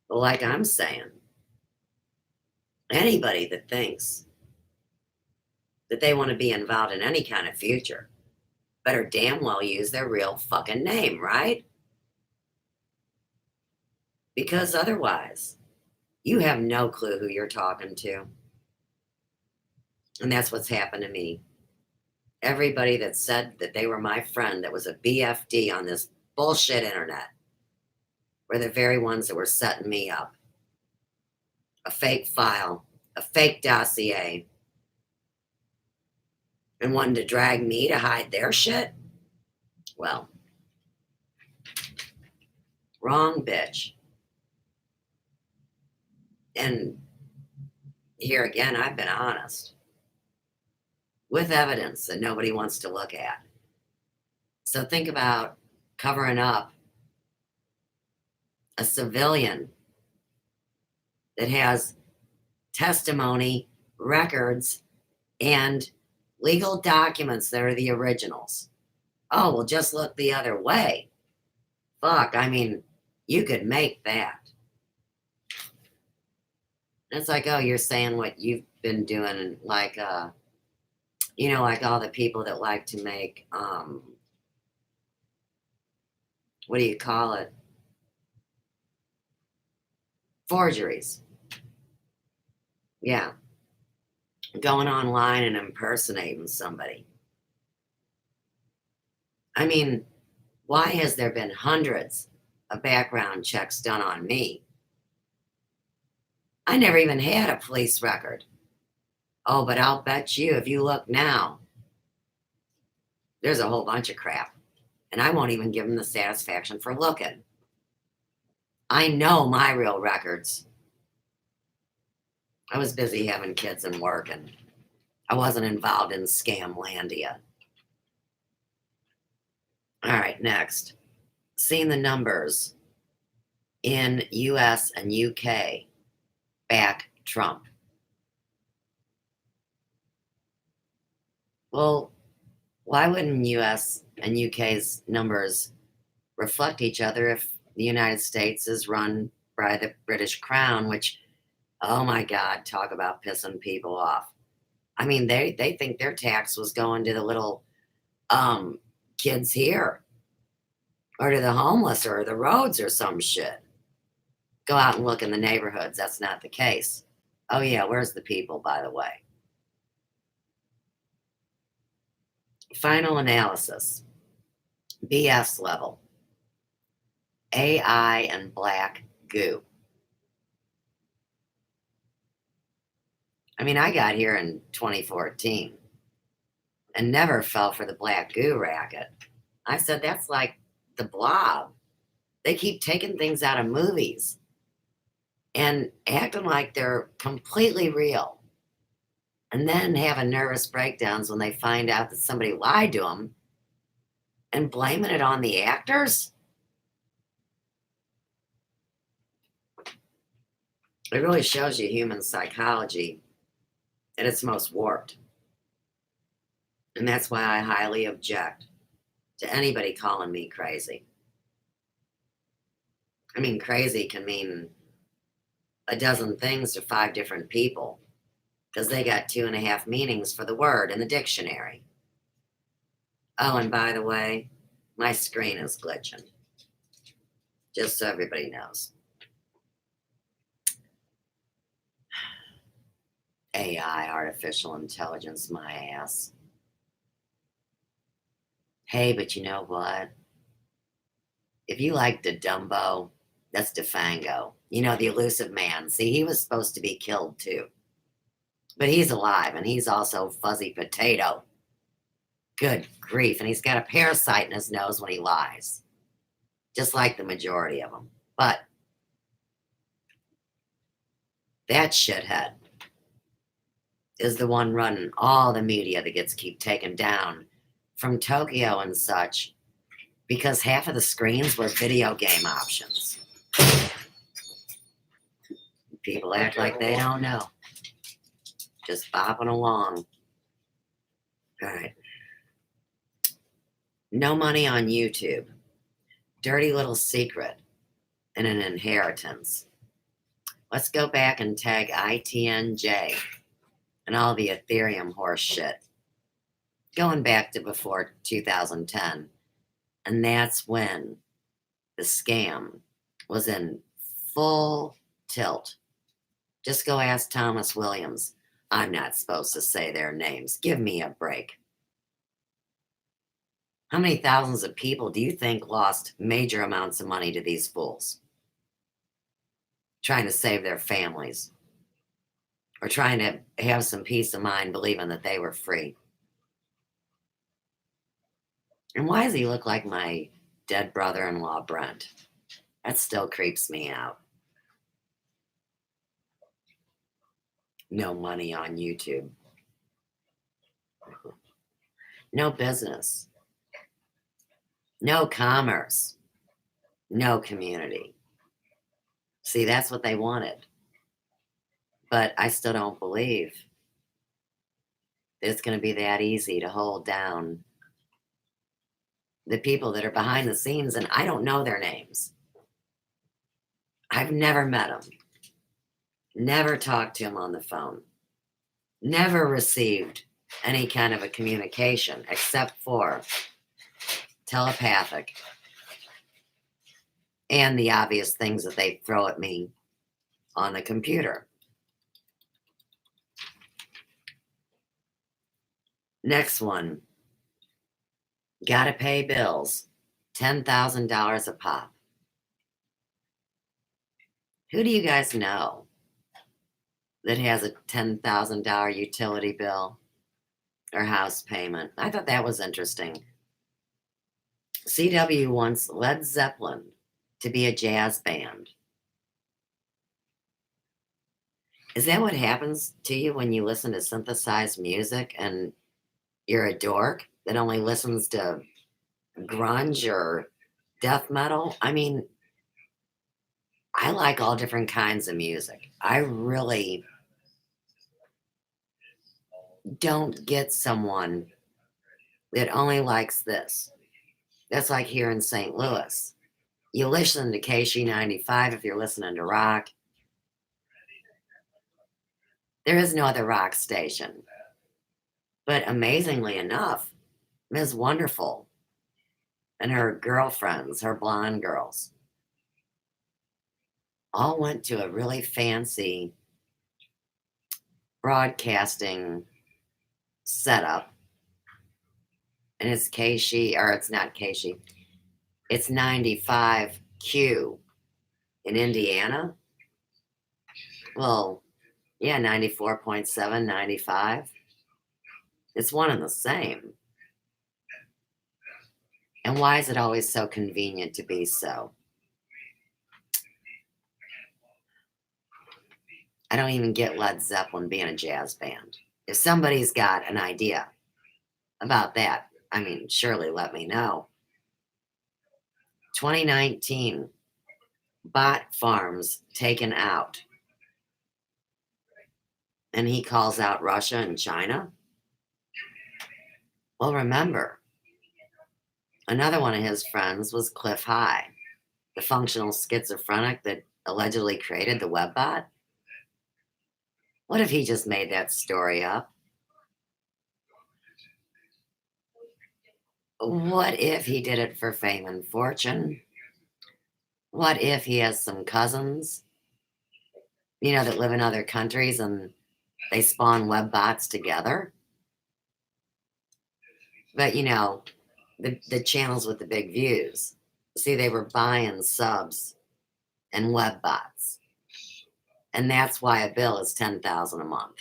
But like I'm saying, anybody that thinks that they want to be involved in any kind of future better damn well use their real fucking name, right? Because otherwise, you have no clue who you're talking to. And that's what's happened to me. Everybody that said that they were my friend that was a BFD on this bullshit internet were the very ones that were setting me up. A fake file, a fake dossier, and wanting to drag me to hide their shit? Well, wrong bitch. And here again, I've been honest with evidence that nobody wants to look at. So think about covering up a civilian that has testimony, records, and legal documents that are the originals. Oh, well, just look the other way. Fuck, I mean, you could make that. It's like, oh, you're saying what you've been doing, like, like all the people that like to make, what do you call it? Forgeries. Yeah. Going online and impersonating somebody. I mean, why has there been hundreds of background checks done on me? I never even had a police record. Oh, but I'll bet you if you look now, there's a whole bunch of crap. And I won't even give them the satisfaction for looking. I know my real records. I was busy having kids and work, and I wasn't involved in Scamlandia. All right, next. Seeing the numbers in US and UK back Trump. Well, why wouldn't US and UK's numbers reflect each other if the United States is run by the British Crown, which, oh my God, talk about pissing people off. I mean, they think their tax was going to the little kids here or to the homeless or the roads or some shit. Go out and look in the neighborhoods. That's not the case. Oh, yeah, where's the people, by the way? Final analysis. BS level. AI and black goo. I mean, I got here in 2014 and never fell for the black goo racket. I said, that's like the Blob. They keep taking things out of movies and acting like they're completely real, and then having nervous breakdowns when they find out that somebody lied to them and blaming it on the actors. It really shows you human psychology at its most warped. And that's why I highly object to anybody calling me crazy. I mean, crazy can mean a dozen things to 5 different people because they got 2.5 meanings for the word in the dictionary. Oh, and by the way, my screen is glitching. Just so everybody knows. AI, artificial intelligence, my ass. Hey, but you know what? If you like the Dumbo, that's Defango. You know, the elusive man. See, he was supposed to be killed too. But he's alive, and he's also fuzzy potato. Good grief. And he's got a parasite in his nose when he lies. Just like the majority of them. But that shithead is the one running all the media that gets keep taken down from Tokyo and such, because half of the screens were video game options. People act like they don't know. Just bopping along. All right. No money on YouTube. Dirty little secret and an inheritance. Let's go back and tag ITNJ and all the Ethereum horse shit. Going back to before 2010. And that's when the scam was in full tilt. Just go ask Thomas Williams. I'm not supposed to say their names. Give me a break. How many thousands of people do you think lost major amounts of money to these fools? Trying to save their families. Or trying to have some peace of mind believing that they were free. And why does he look like my dead brother-in-law, Brent? That still creeps me out. No money on YouTube. No business. No commerce. No community. See, that's what they wanted. But I still don't believe it's going to be that easy to hold down the people that are behind the scenes, and I don't know their names. I've never met them. Never talked to them on the phone. Never received any kind of a communication except for telepathic and the obvious things that they throw at me on the computer. Next one. Gotta pay bills. $10,000 a pop. Who do you guys know that has a $10,000 utility bill or house payment? I thought that was interesting. CW wants Led Zeppelin to be a jazz band. Is that what happens to you when you listen to synthesized music and you're a dork that only listens to grunge or death metal? I mean, I like all different kinds of music. I really don't get someone that only likes this. That's like here in St. Louis. You listen to KC95 if you're listening to rock. There is no other rock station. But amazingly enough, Ms. Wonderful and her girlfriends, her blonde girls, all went to a really fancy broadcasting setup. And it's KC, or it's not KC, it's 95Q in Indiana. Well, yeah, 94.7, 95. It's one and the same. And why is it always so convenient to be so? I don't even get Led Zeppelin being a jazz band. If somebody's got an idea about that, I mean, surely let me know. 2019, bot farms taken out. And he calls out Russia and China. Well, remember, another one of his friends was Cliff High, the functional schizophrenic that allegedly created the webbot. What if he just made that story up? What if he did it for fame and fortune? What if he has some cousins, that live in other countries and they spawn web bots together? But, the channels with the big views, see, they were buying subs and web bots. And that's why a bill is $10,000 a month.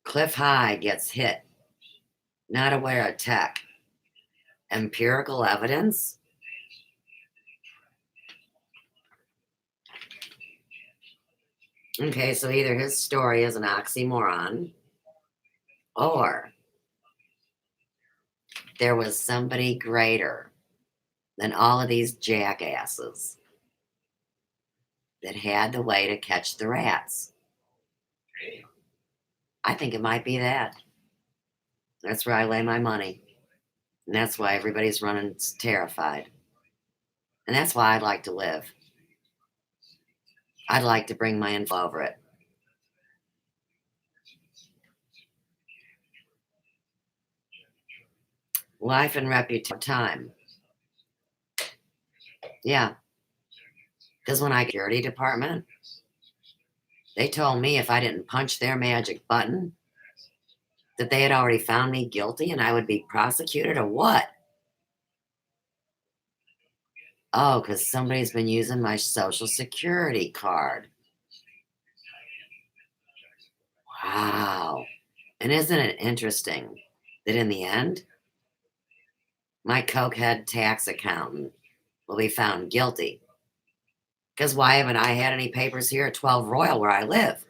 Cliff High gets hit. Not aware of tech. Empirical evidence? Okay, so either his story is an oxymoron, or there was somebody greater than all of these jackasses that had the way to catch the rats. I think it might be that. That's where I lay my money. And that's why everybody's running terrified. And that's why I'd like to live. I'd like to bring my info over it. Life and reputation time. Yeah. Because when I security department, they told me if I didn't punch their magic button, that they had already found me guilty and I would be prosecuted or what? Oh, because somebody's been using my social security card. Wow. And isn't it interesting that in the end, my cokehead tax accountant will be found guilty? Because why haven't I had any papers here at 12 Royal where I live?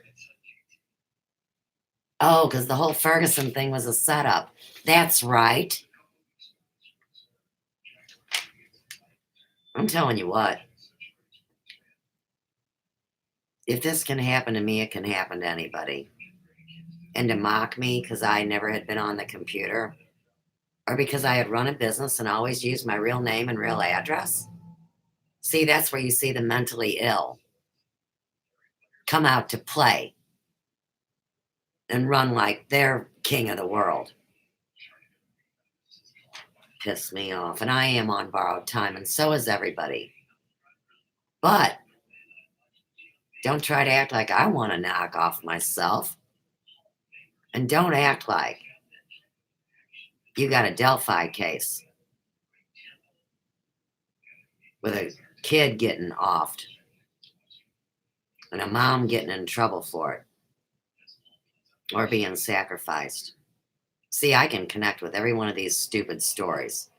Oh, because the whole Ferguson thing was a setup. That's right. I'm telling you what. If this can happen to me, it can happen to anybody. And to mock me because I never had been on the computer, or because I had run a business and always used my real name and real address. See, that's where you see the mentally ill come out to play and run like they're king of the world. Piss me off. And I am on borrowed time, and so is everybody. But don't try to act like I want to knock off myself. And don't act like you got a Delphi case with a kid getting offed and a mom getting in trouble for it or being sacrificed. See, I can connect with every one of these stupid stories.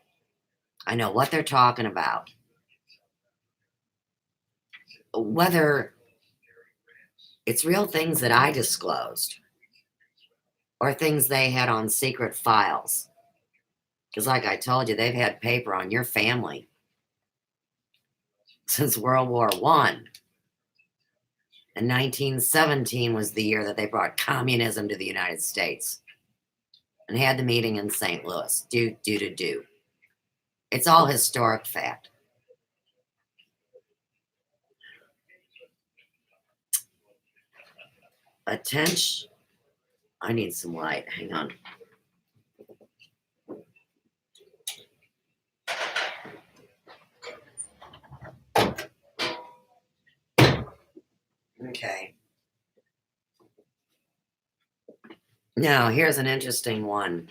I know what they're talking about. Whether it's real things that I disclosed or things they had on secret files. Because, like I told you, they've had paper on your family since World War I. And 1917 was the year that they brought communism to the United States and had the meeting in St. Louis. Do. It's all historic fact. Attention. I need some light. Hang on. Okay. Now, here's an interesting one.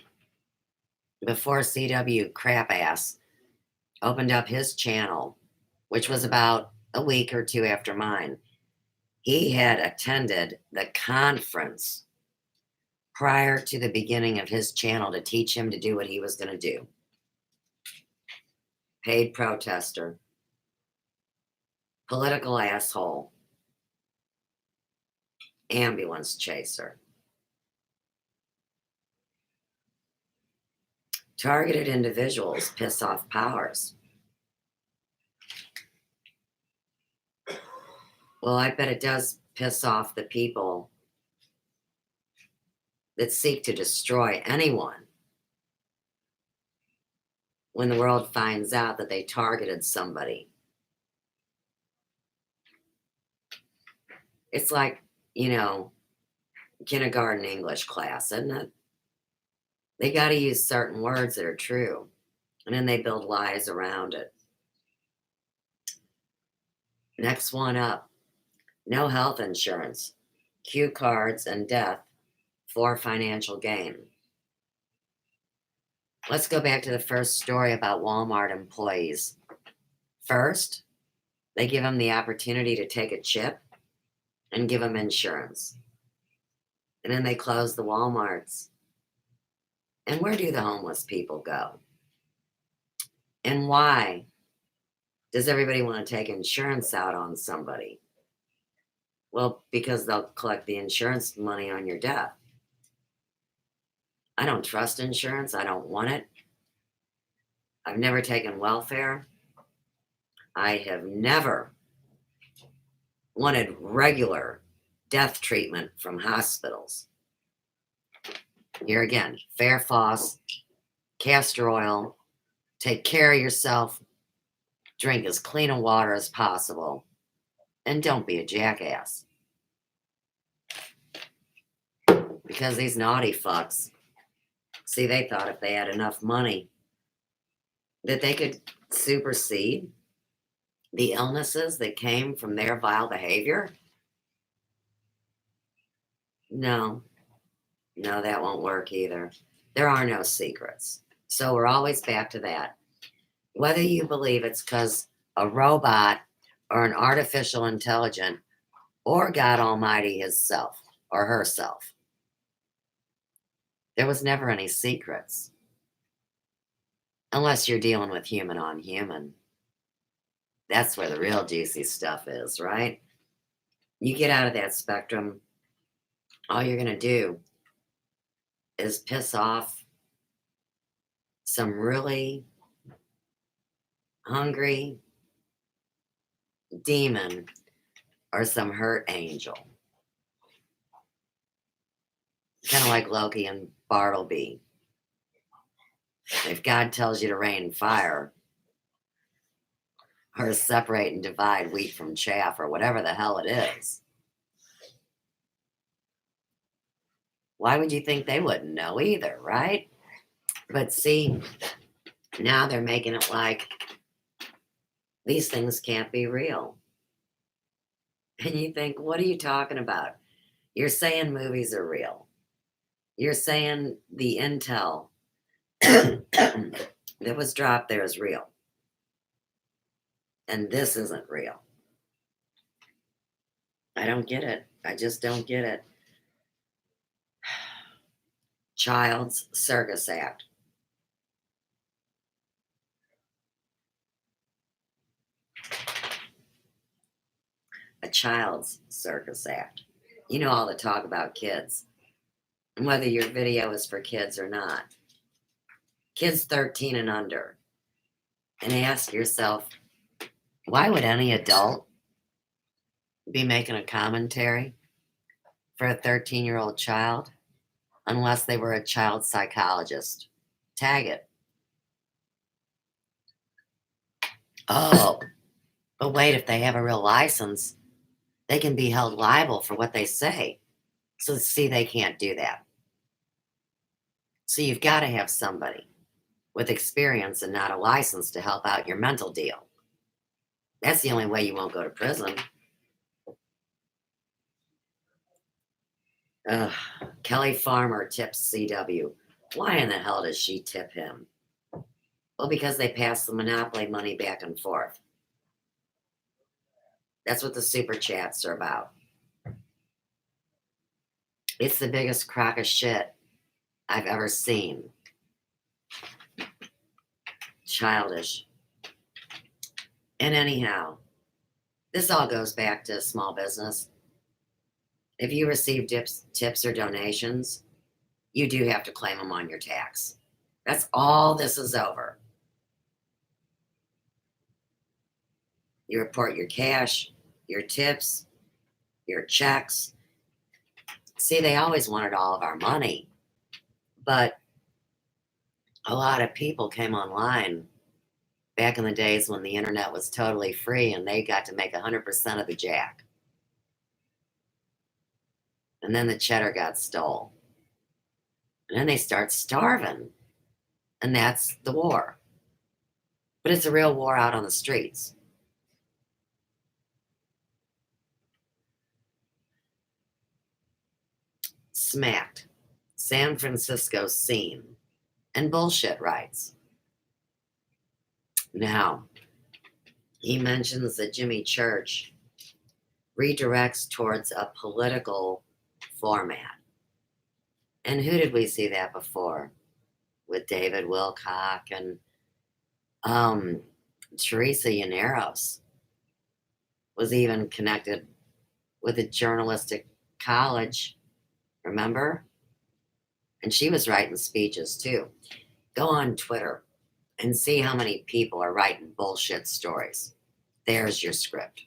Before CW Crapass opened up his channel, which was about a week or two after mine, he had attended the conference prior to the beginning of his channel to teach him to do what he was going to do. Paid protester, political asshole, ambulance chaser. Targeted individuals piss off powers. Well, I bet it does piss off the people that seek to destroy anyone when the world finds out that they targeted somebody. It's like, kindergarten English class, isn't it? They got to use certain words that are true, and then they build lies around it. Next one up. No health insurance, cue cards, and death for financial gain. Let's go back to the first story about Walmart employees. First, they give them the opportunity to take a chip and give them insurance. And then they close the Walmarts. And where do the homeless people go? And why does everybody want to take insurance out on somebody? Well, because they'll collect the insurance money on your death. I don't trust insurance. I don't want it. I've never taken welfare. I have never wanted regular death treatment from hospitals. Here again, Fair Foss, castor oil, take care of yourself, Drink as clean a water as possible. And don't be a jackass. Because these naughty fucks, see, they thought if they had enough money that they could supersede the illnesses that came from their vile behavior. No, that won't work either. There are no secrets. So we're always back to that. Whether you believe it's because a robot or an artificial intelligence or God Almighty Himself or herself, there was never any secrets. Unless you're dealing with human on human. That's where the real juicy stuff is, right? You get out of that spectrum, all you're going to do is piss off some really hungry demon or some hurt angel. Kind of like Loki and Bartleby. If God tells you to rain fire or separate and divide wheat from chaff or whatever the hell it is, why would you think they wouldn't know either, right? But see, now they're making it like these things can't be real. And you think, what are you talking about? You're saying movies are real. You're saying the intel that was dropped there is real. And this isn't real. I don't get it. I just don't get it. Child's Circus Act. A Child's Circus Act. You know all the talk about kids. And whether your video is for kids or not. Kids 13 and under. And ask yourself, why would any adult be making a commentary for a 13-year-old child unless they were a child psychologist? Tag it. Oh, but wait, if they have a real license, they can be held liable for what they say. So see, they can't do that. So you've got to have somebody with experience and not a license to help out your mental deal. That's the only way you won't go to prison. Kelly Farmer tips CW. Why in the hell does she tip him? Well, because they pass the monopoly money back and forth. That's what the super chats are about. It's the biggest crock of shit I've ever seen. Childish. And anyhow, this all goes back to small business. If you receive tips or donations, you do have to claim them on your tax. That's all this is over. You report your cash, your tips, your checks. See, they always wanted all of our money. But a lot of people came online back in the days when the internet was totally free and they got to make 100% of the jack. And then the cheddar got stole. And then they start starving. And that's the war. But it's a real war out on the streets. Smacked. San Francisco scene. And bullshit rights. Now, he mentions that Jimmy Church redirects towards a political format. And who did we see that before? With David Wilcock and Teresa Llaneros was even connected with a journalistic college, remember? And she was writing speeches too. Go on Twitter and see how many people are writing bullshit stories. There's your script.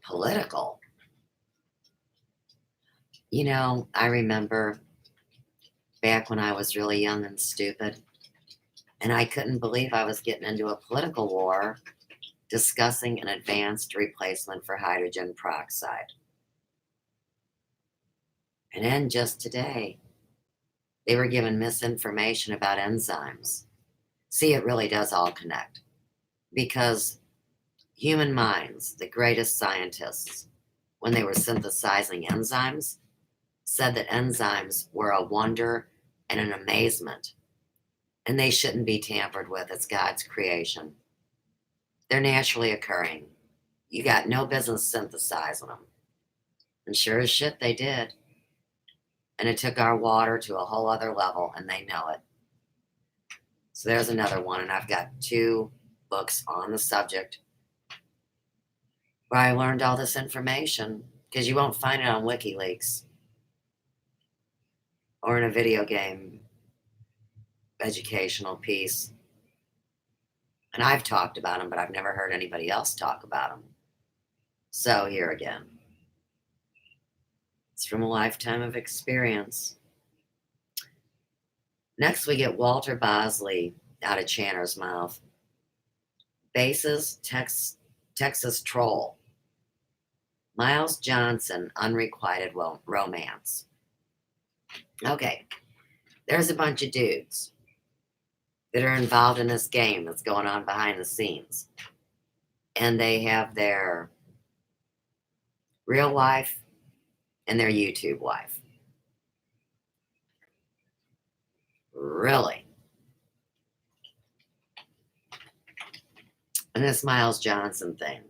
Political. You know, I remember back when I was really young and stupid, And I couldn't believe I was getting into a political war discussing an advanced replacement for hydrogen peroxide. And then just today, they were given misinformation about enzymes. See, it really does all connect. Because human minds, the greatest scientists, when they were synthesizing enzymes, said that enzymes were a wonder and an amazement, and they shouldn't be tampered with. It's God's creation. They're naturally occurring. You got no business synthesizing them. And sure as shit, they did. And it took our water to a whole other level, and they know it. So there's another one, and I've got 2 books on the subject where I learned all this information, because you won't find it on WikiLeaks or in a video game educational piece. And I've talked about them, but I've never heard anybody else talk about them. So here again. It's from a lifetime of experience. Next, we get Walter Bosley out of Channer's mouth. Bases, Texas Troll. Miles Johnson, Unrequited Romance. Okay, there's a bunch of dudes that are involved in this game that's going on behind the scenes. And they have their real wife and their YouTube wife. Really? And this Miles Johnson thing.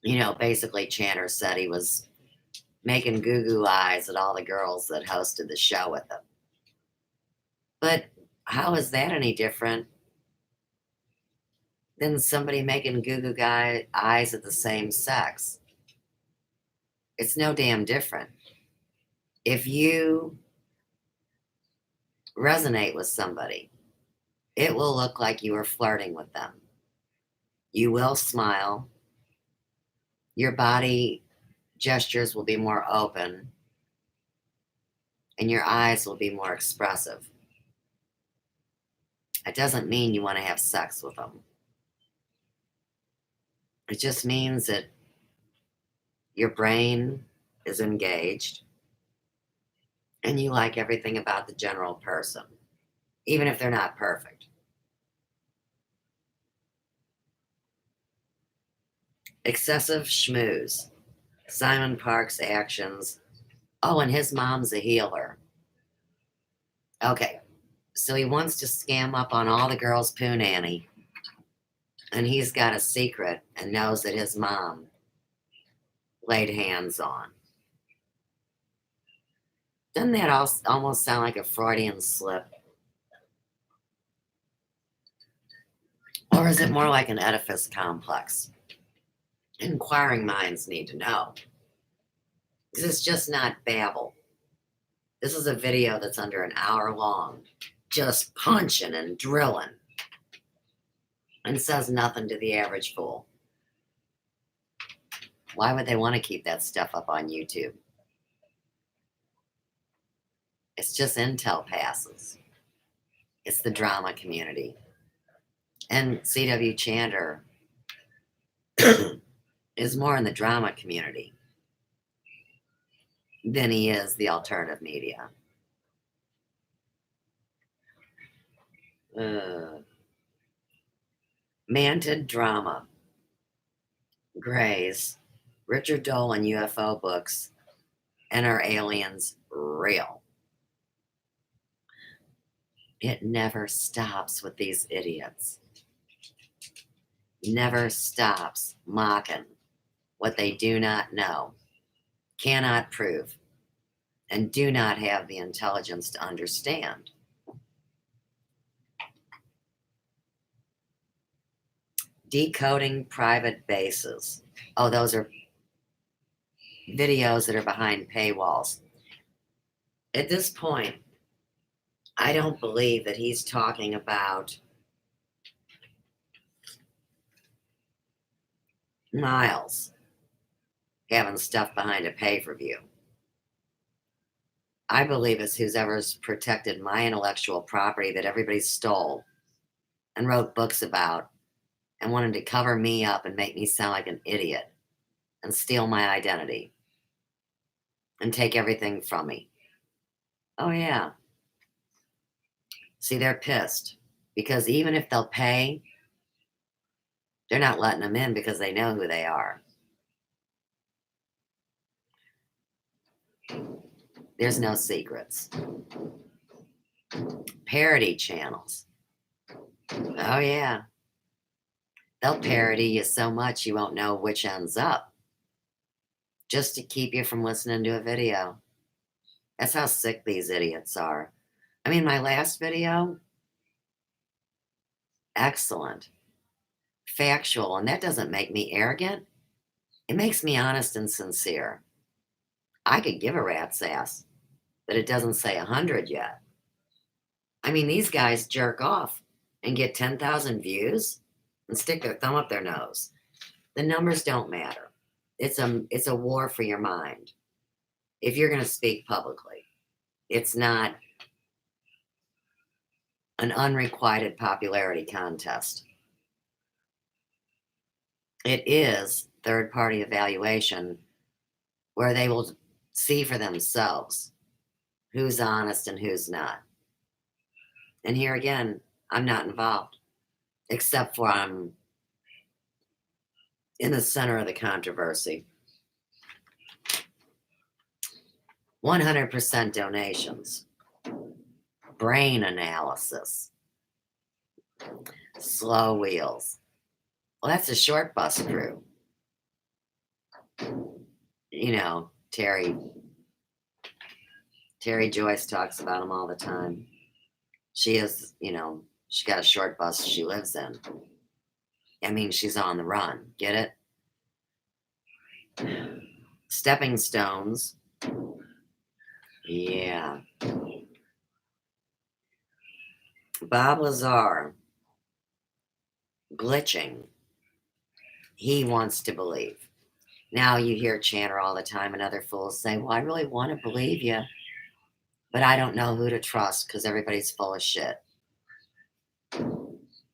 You know, basically Channer said he was making goo-goo eyes at all the girls that hosted the show with him. But how is that any different than somebody making goo-goo eyes at the same sex? It's no damn different. If you resonate with somebody, it will look like you are flirting with them. You will smile. Your body gestures will be more open, and your eyes will be more expressive. It doesn't mean you want to have sex with them. It just means that your brain is engaged and you like everything about the general person, even if they're not perfect. Excessive schmooze. Simon Park's actions. Oh, and his mom's a healer. Okay, so he wants to scam up on all the girls' poo nanny. And he's got a secret and knows that his mom laid hands on. Doesn't that almost sound like a Freudian slip? Or is it more like an Oedipus complex? Inquiring minds need to know. Because it's just not babble. This is a video that's under an hour long, just punching and drilling, and says nothing to the average fool. Why would they want to keep that stuff up on YouTube? It's just intel passes. It's the drama community. And C.W. Chandler is more in the drama community than he is the alternative media. Manted drama. Grays. Richard Dolan UFO books. And are aliens real? It never stops with these idiots. Never stops mocking what they do not know, cannot prove, and do not have the intelligence to understand. Decoding private bases. Oh, those are videos that are behind paywalls. At this point, I don't believe that he's talking about Miles having stuff behind a pay-per-view. I believe it's whoever's protected my intellectual property that everybody stole and wrote books about and wanted to cover me up and make me sound like an idiot and steal my identity and take everything from me. Oh, yeah. See, they're pissed because even if they'll pay, they're not letting them in because they know who they are. There's no secrets. Parody channels. Oh, yeah. They'll parody you so much you won't know which ends up, just to keep you from listening to a video. That's how sick these idiots are. I mean, my last video, excellent, factual, and that doesn't make me arrogant. It makes me honest and sincere. I could give a rat's ass, but it doesn't say 100 yet. I mean, these guys jerk off and get 10,000 views and stick their thumb up their nose. The numbers don't matter. It's a war for your mind. If you're going to speak publicly, it's not an unrequited popularity contest. It is third-party evaluation where they will see for themselves who's honest and who's not. And here again, I'm not involved, except for I'm in the center of the controversy. 100% donations, brain analysis, slow wheels. Well, that's a short bus crew. You know, Terry Joyce talks about them all the time. She is, she got a short bus she lives in. I mean, she's on the run. Get it? Stepping stones. Yeah. Bob Lazar. Glitching. He wants to believe. Now you hear Channer all the time and other fools say, well, I really want to believe you, but I don't know who to trust because everybody's full of shit.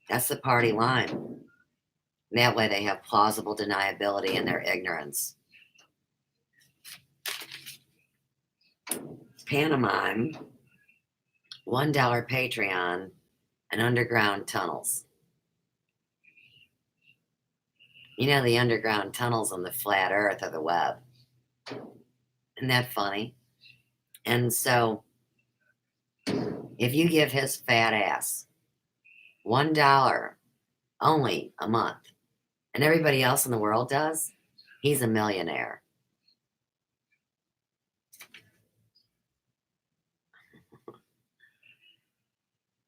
That's the party line. That way they have plausible deniability in their ignorance. Pantomime, $1 Patreon, and underground tunnels. You know, the underground tunnels on the flat earth or the web. Isn't that funny? And so, if you give his fat ass $1 only a month, and everybody else in the world does, he's a millionaire.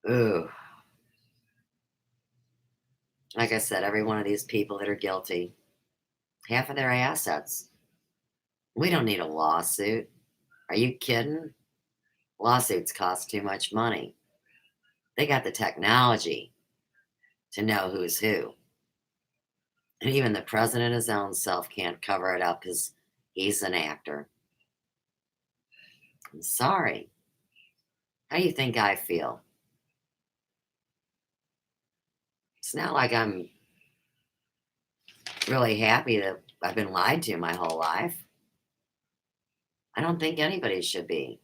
Ooh. Like I said, every one of these people that are guilty, half of their assets. We don't need a lawsuit. Are you kidding? Lawsuits cost too much money. They got the technology to know who's who. And even the president his own self can't cover it up because he's an actor. I'm sorry. How do you think I feel? It's not like I'm really happy that I've been lied to my whole life. I don't think anybody should be.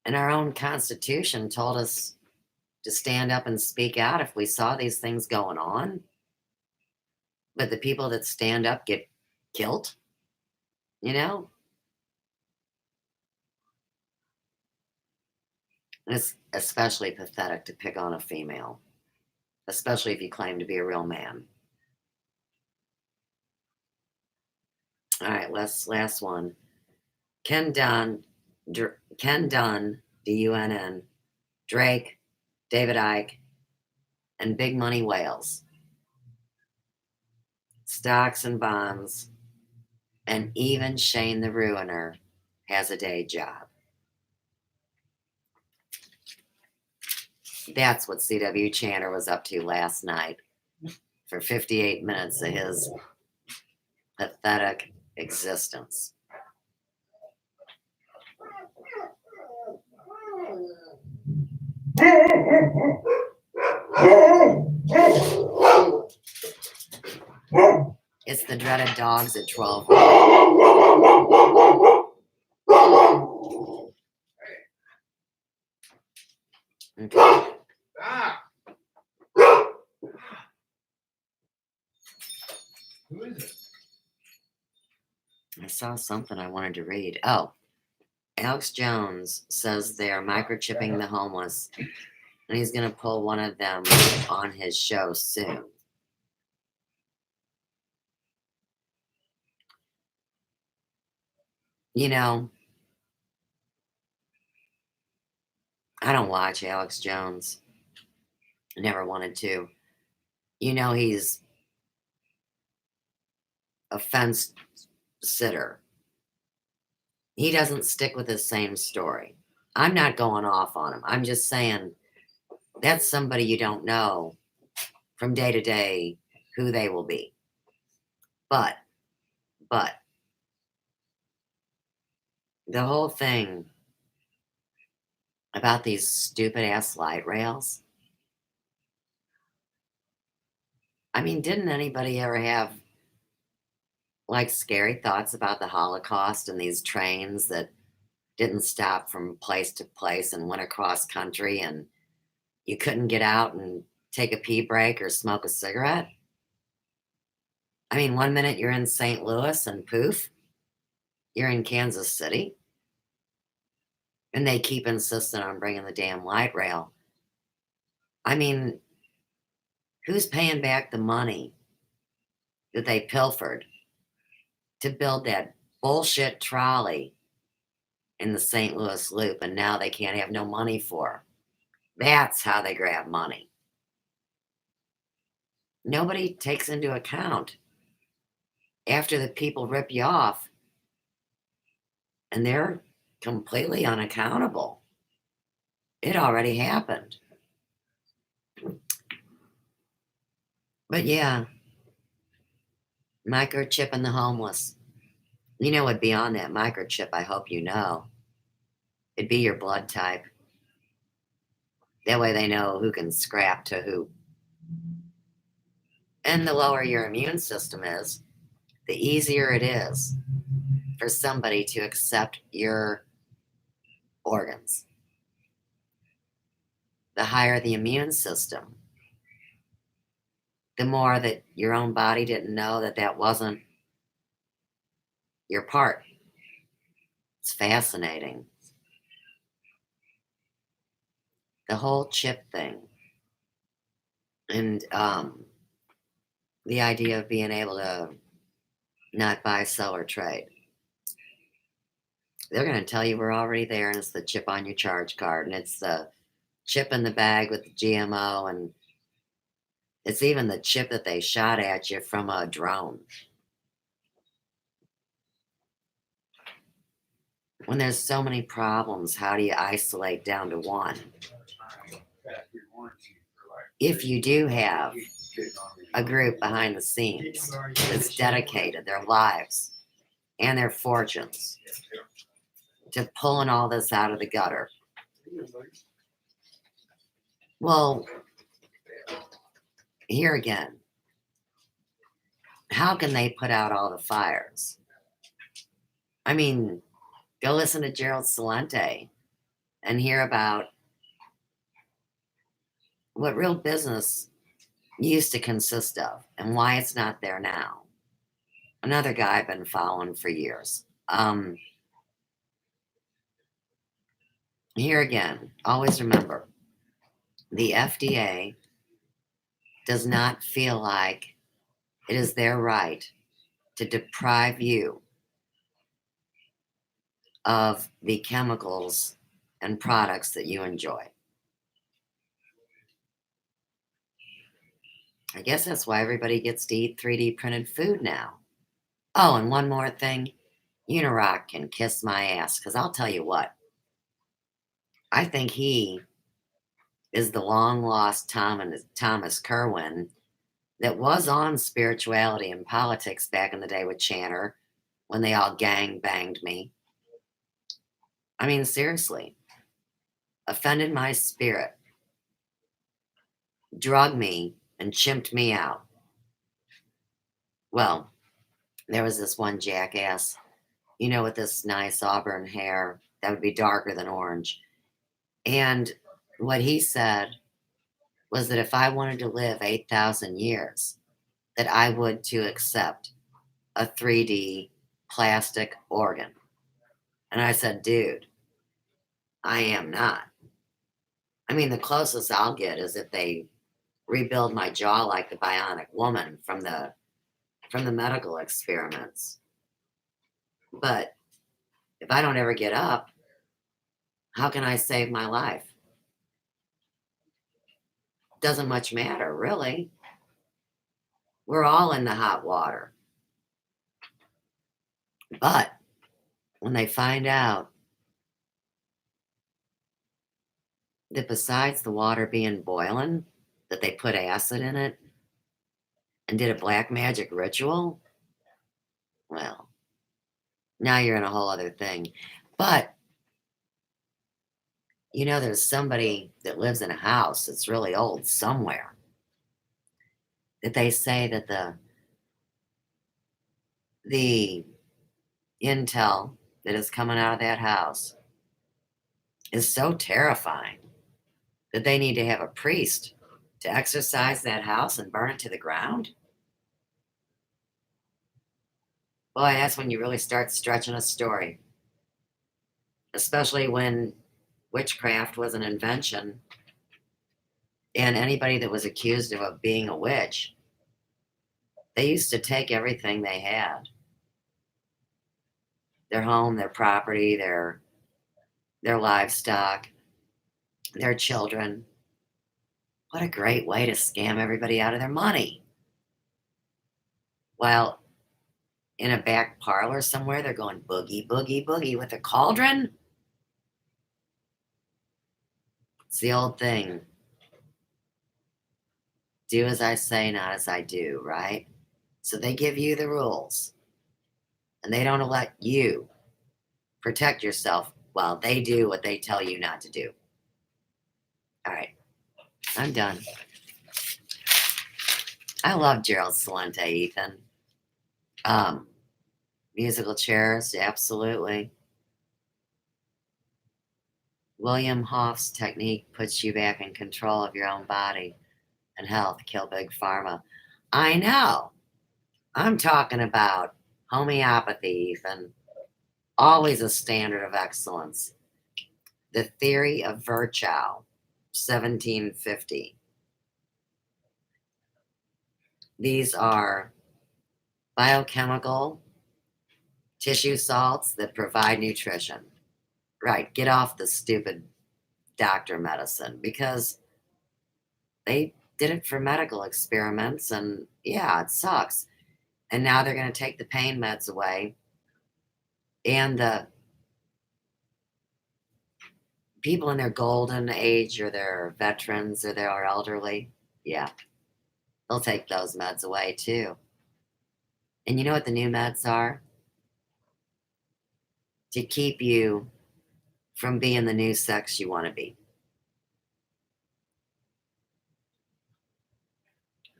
And our own Constitution told us to stand up and speak out if we saw these things going on. But the people that stand up get killed, you know? And it's especially pathetic to pick on a female, especially if you claim to be a real man. All right, last one. Ken Dunn, D-U-N-N, Drake, David Icke, and big money whales. Stocks and bonds, and even Shane the Ruiner has a day job. That's what C.W. Channer was up to last night for 58 minutes of his pathetic existence. It's the dreaded dogs at 12. Okay. Who is it? I saw something I wanted to read. Oh, Alex Jones says they're microchipping the homeless, and he's going to pull one of them on his show soon. You know, I don't watch Alex Jones. Never wanted to. You know, he's a fence sitter. He doesn't stick with the same story. I'm not going off on him. I'm just saying that's somebody you don't know from day to day who they will be. But the whole thing about these stupid ass light rails. I mean, didn't anybody ever have like scary thoughts about the Holocaust and these trains that didn't stop from place to place and went across country and you couldn't get out and take a pee break or smoke a cigarette? I mean, one minute you're in St. Louis and poof, you're in Kansas City. And they keep insisting on bringing the damn light rail. I mean, who's paying back the money that they pilfered to build that bullshit trolley in the St. Louis Loop, and now they can't have no money for? That's how they grab money. Nobody takes into account after the people rip you off, and they're completely unaccountable. It already happened. But yeah, microchipping the homeless. You know what'd be on that microchip, I hope you know. It'd be your blood type. That way they know who can scrap to who. And the lower your immune system is, the easier it is for somebody to accept your organs. The higher the immune system, the more that your own body didn't know that that wasn't your part. It's fascinating. The whole chip thing. And the idea of being able to not buy, sell, or trade. They're going to tell you we're already there, and it's the chip on your charge card, and it's the chip in the bag with the GMO, and it's even the chip that they shot at you from a drone. When there's so many problems, how do you isolate down to one? If you do have a group behind the scenes that's dedicated their lives and their fortunes to pulling all this out of the gutter, well, here again, how can they put out all the fires? I mean, go listen to Gerald Celente and hear about what real business used to consist of and why it's not there now. Another guy I've been following for years. Here again, always remember, the FDA does not feel like it is their right to deprive you of the chemicals and products that you enjoy. I guess that's why everybody gets to eat 3D printed food now. Oh, and one more thing. Unirock can kiss my ass, because I'll tell you what. I think he is the long-lost Thomas Kerwin that was on spirituality and politics back in the day with Channer when they all gang banged me. I mean, seriously. Offended my spirit. drug me and chimped me out. Well, there was this one jackass, with this nice auburn hair that would be darker than orange. And what he said was that if I wanted to live 8,000 years, that I would to accept a 3D plastic organ. And I said, dude, I am not. I mean, the closest I'll get is if they rebuild my jaw like the bionic woman from the medical experiments. But if I don't ever get up, how can I save my life? Doesn't much matter, really. We're all in the hot water. But when they find out that besides the water being boiling, that they put acid in it and did a black magic ritual, well, now you're in a whole other thing. But, there's somebody that lives in a house that's really old somewhere that they say that the intel that is coming out of that house is so terrifying that they need to have a priest to exorcise that house and burn it to the ground. Boy, that's when you really start stretching a story, especially when witchcraft was an invention and anybody that was accused of being a witch, they used to take everything they had, their home, their property, their livestock, their children. What a great way to scam everybody out of their money. While in a back parlor somewhere, they're going boogie, boogie, boogie with a cauldron. It's the old thing. Do as I say, not as I do, right? So they give you the rules, and they don't let you protect yourself while they do what they tell you not to do. All right, I'm done. I love Gerald Celente, Ethan. Musical chairs, absolutely. William Hoff's technique puts you back in control of your own body and health. Kill Big Pharma. I know. I'm talking about homeopathy, Ethan. Always a standard of excellence. The Theory of Virchow, 1750. These are biochemical tissue salts that provide nutrition. Right, get off the stupid doctor medicine because they did it for medical experiments and yeah, it sucks. And now they're going to take the pain meds away and the people in their golden age or their veterans or their elderly, yeah, they'll take those meds away too. And you know what the new meds are? To keep you from being the new sex you want to be.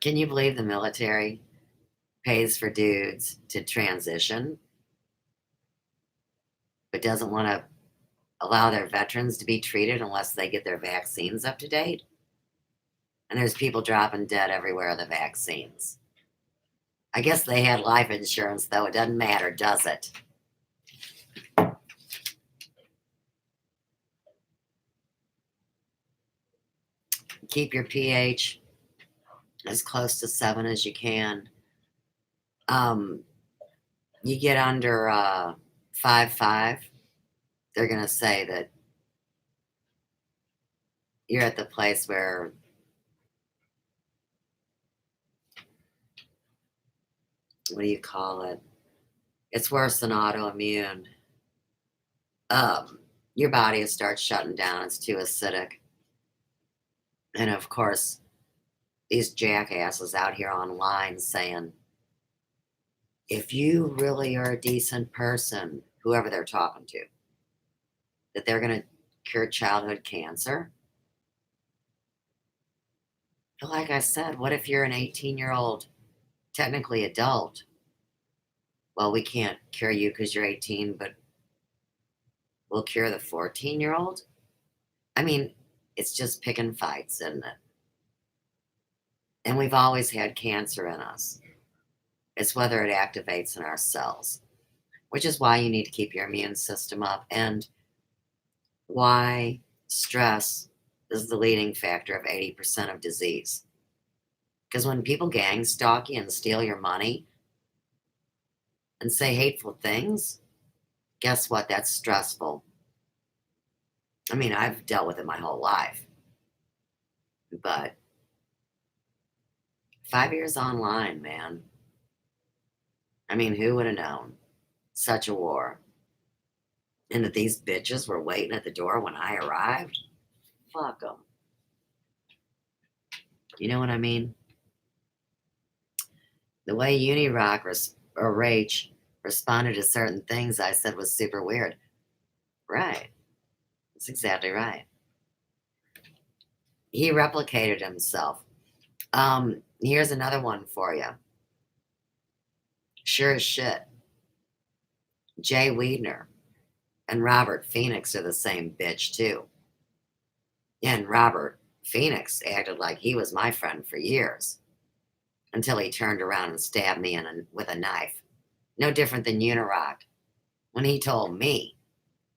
Can you believe the military pays for dudes to transition, but doesn't want to allow their veterans to be treated unless they get their vaccines up to date? And there's people dropping dead everywhere of the vaccines. I guess they had life insurance, though. It doesn't matter, does it? Keep your pH as close to 7 as you can. You get under 5.5, they're going to say that you're at the place where what do you call it? It's worse than autoimmune. Your body starts shutting down. It's too acidic. And of course, these jackasses out here online saying, if you really are a decent person, whoever they're talking to, that they're going to cure childhood cancer. But like I said, what if you're an 18-year-old, technically adult? Well, we can't cure you because you're 18, but we'll cure the 14-year-old? I mean, it's just picking fights, isn't it? And we've always had cancer in us. It's whether it activates in our cells, which is why you need to keep your immune system up and why stress is the leading factor of 80% of disease. Because when people gang stalk you and steal your money and say hateful things, guess what? That's stressful. I mean, I've dealt with it my whole life. But 5 years online, man. I mean, who would have known such a war? And that these bitches were waiting at the door when I arrived? Fuck them. You know what I mean? The way Unirock or Rach responded to certain things I said was super weird. Right. That's exactly right. He replicated himself. Here's another one for you. Sure as shit. Jay Weidner and Robert Phoenix are the same bitch, too. And Robert Phoenix acted like he was my friend for years until he turned around and stabbed me with a knife. No different than Unirock when he told me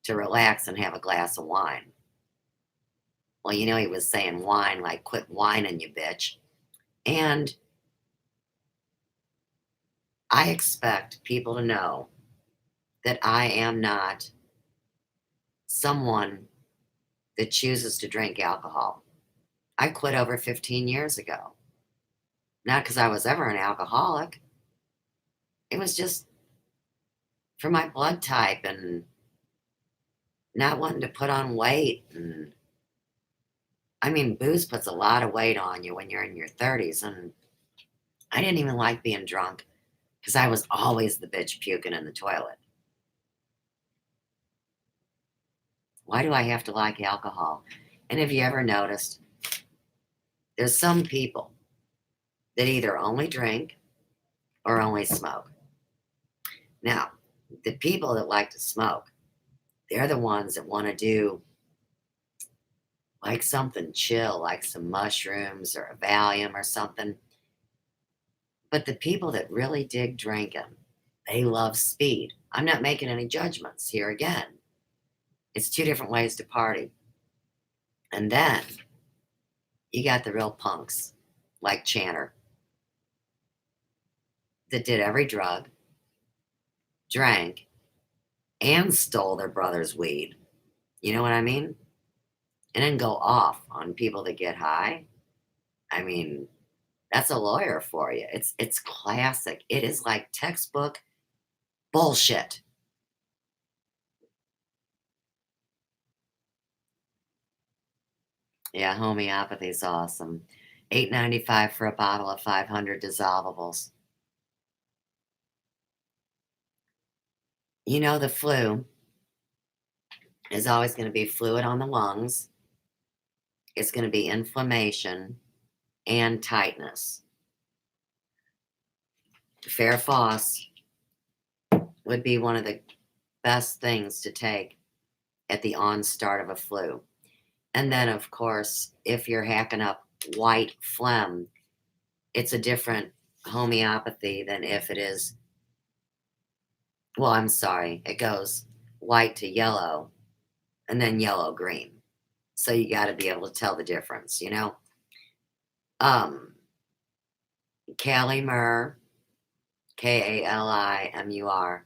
to relax and have a glass of wine. Well, you know, he was saying wine like quit whining, you bitch. And I expect people to know that I am not someone that chooses to drink alcohol. I quit over 15 years ago. Not because I was ever an alcoholic. It was just for my blood type and not wanting to put on weight. And I mean, booze puts a lot of weight on you when you're in your 30s. And I didn't even like being drunk because I was always the bitch puking in the toilet. Why do I have to like alcohol? And have you ever noticed there's some people that either only drink or only smoke? Now, the people that like to smoke, they're the ones that want to do like something chill, like some mushrooms or a Valium or something. But the people that really dig drinking, they love speed. I'm not making any judgments here again. It's two different ways to party. And then you got the real punks like Channer that did every drug, drank, and stole their brother's weed. You know what I mean? And then go off on people that get high. I mean, that's a lawyer for you. It's classic. It is like textbook bullshit. Yeah, homeopathy's awesome. $8.95 for a bottle of 500 dissolvables. You know, the flu is always going to be fluid on the lungs. It's going to be inflammation and tightness. Fair Foss would be one of the best things to take at the onstart of a flu. And then, of course, if you're hacking up white phlegm, it's a different homeopathy than if it is, well, I'm sorry, it goes white to yellow and then yellow green. So you got to be able to tell the difference, you know? Kali Mur, Kalimur,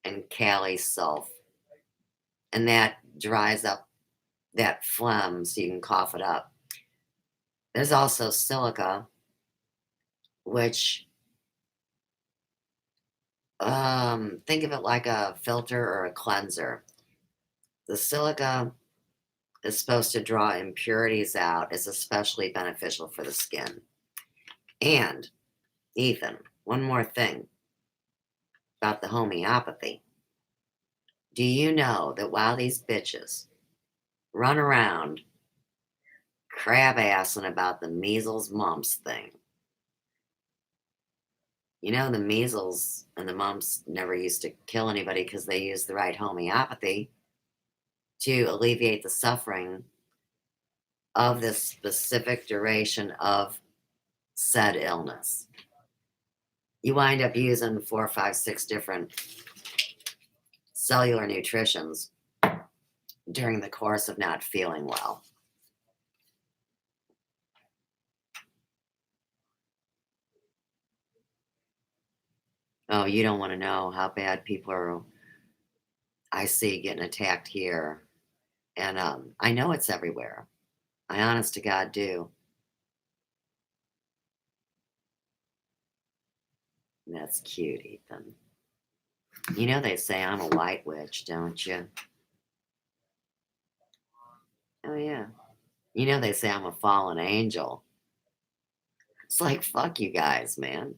and Kali Sulf. And that dries up that phlegm so you can cough it up. There's also silica, which think of it like a filter or a cleanser. The silica is supposed to draw impurities out. It's especially beneficial for the skin. And, Ethan, one more thing about the homeopathy. Do you know that while these bitches run around crab assing about the measles mumps thing. You know, the measles and the mumps never used to kill anybody because they used the right homeopathy to alleviate the suffering of this specific duration of said illness. You wind up using 4, 5, 6 different cellular nutritions during the course of not feeling well. Oh, you don't want to know how bad people are, I see, getting attacked here. And I know it's everywhere. I honest to God do. That's cute, Ethan. You know they say I'm a white witch, don't you? Oh, yeah. You know they say I'm a fallen angel. It's like, fuck you guys, man.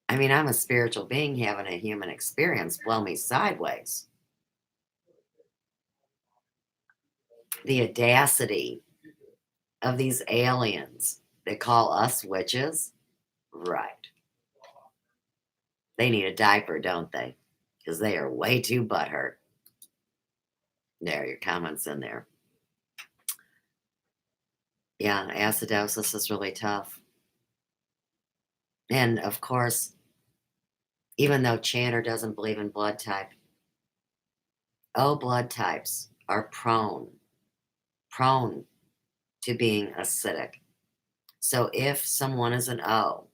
I mean, I'm a spiritual being having a human experience. Blow me sideways. The audacity of these aliens that call us witches, right. They need a diaper, don't they? Because they are way too butthurt. There, your comments in there. Yeah, acidosis is really tough. And of course, even though Chanter doesn't believe in blood type, O blood types are prone to being acidic. So if someone is an O,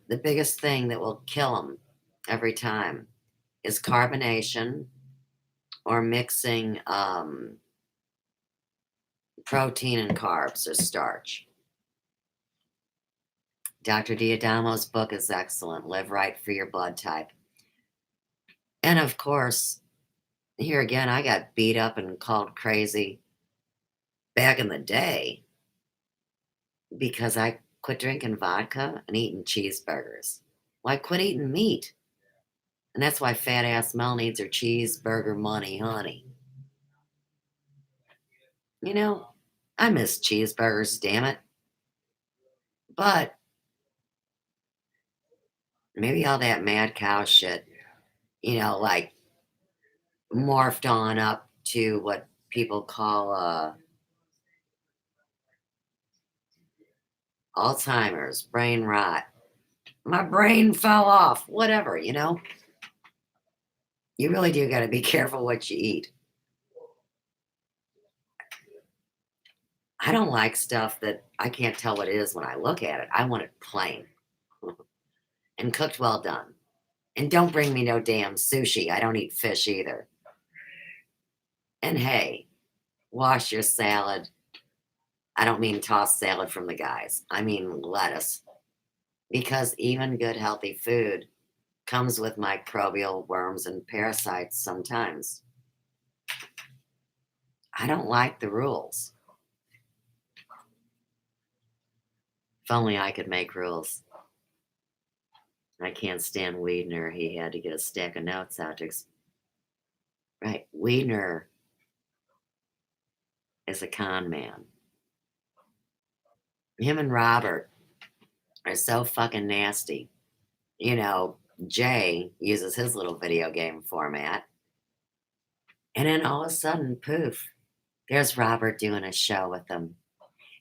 the biggest thing that will kill them every time is carbonation or mixing protein and carbs or starch. Dr. Diadamo's book is excellent. Live Right for Your Blood Type. And of course, here again, I got beat up and called crazy back in the day because I quit drinking vodka and eating cheeseburgers. Well, I quit eating meat. And that's why fat ass Mel needs her cheeseburger money, honey. You know, I miss cheeseburgers, damn it. But maybe all that mad cow shit, you know, like morphed on up to what people call Alzheimer's, brain rot. My brain fell off, whatever, you know. You really do got to be careful what you eat. I don't like stuff that I can't tell what it is when I look at it. I want it plain and cooked well done. And don't bring me no damn sushi. I don't eat fish either. And hey, wash your salad. I don't mean toss salad from the guys. I mean lettuce. Because even good healthy food comes with microbial worms and parasites sometimes. I don't like the rules. If only I could make rules. I can't stand Weidner. He had to get a stack of notes out to. Right, Weidner is a con man. Him and Robert are so fucking nasty. You know, Jay uses his little video game format. And then all of a sudden, poof, there's Robert doing a show with them.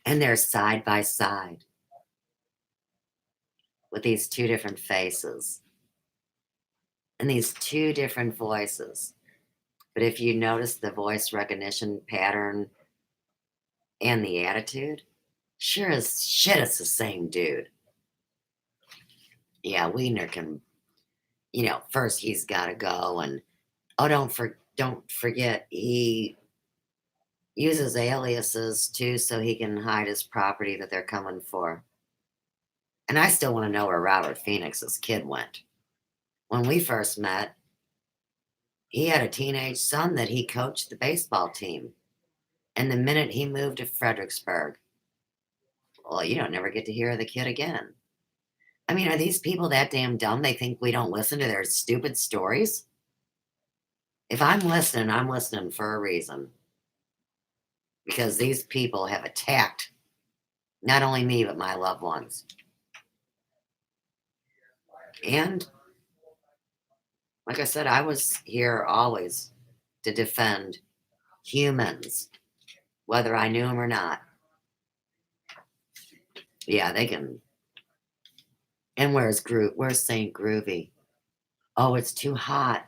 And they're side by side with these two different faces and these two different voices. But if you notice the voice recognition pattern and the attitude, sure as shit, it's the same dude. Yeah, Wiener can, you know, first he's got to go and, oh, don't forget, he uses aliases too so he can hide his property that they're coming for. And I still want to know where Robert Phoenix's kid went. When we first met, he had a teenage son that he coached the baseball team. And the minute he moved to Fredericksburg, well, you don't never get to hear the kid again. I mean, are these people that damn dumb they think we don't listen to their stupid stories? If I'm listening for a reason. because these people have attacked not only me, but my loved ones. And like I said, I was here always to defend humans, whether I knew them or not. Yeah, they can. And where's St. Groovy? Oh, it's too hot.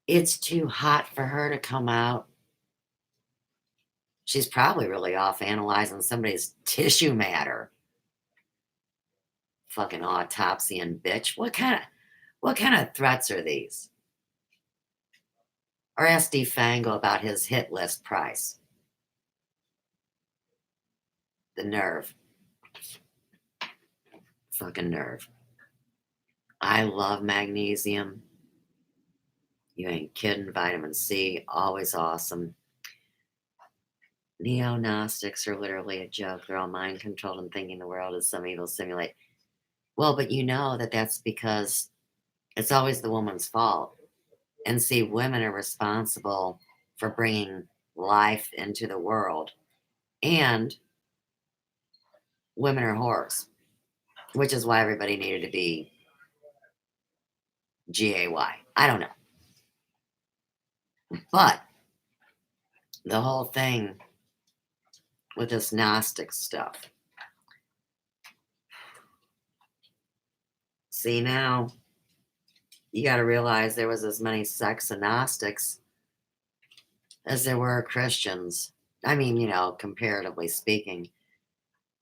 It's too hot for her to come out. She's probably really off analyzing somebody's tissue matter. Fucking autopsy and bitch. What kind of threats are these? Or ask D Fango about his hit list price. The nerve. Fucking nerve. I love magnesium. You ain't kidding. Vitamin C, always awesome. Neo-Gnostics are literally a joke. They're all mind-controlled and thinking the world is some evil simulate. Well, but you know that that's because it's always the woman's fault. And see, women are responsible for bringing life into the world. And women are whores, which is why everybody needed to be GAY. I don't know. But the whole thing with this Gnostic stuff. See, now you got to realize there was as many sects of Gnostics as there were Christians. I mean, you know, comparatively speaking.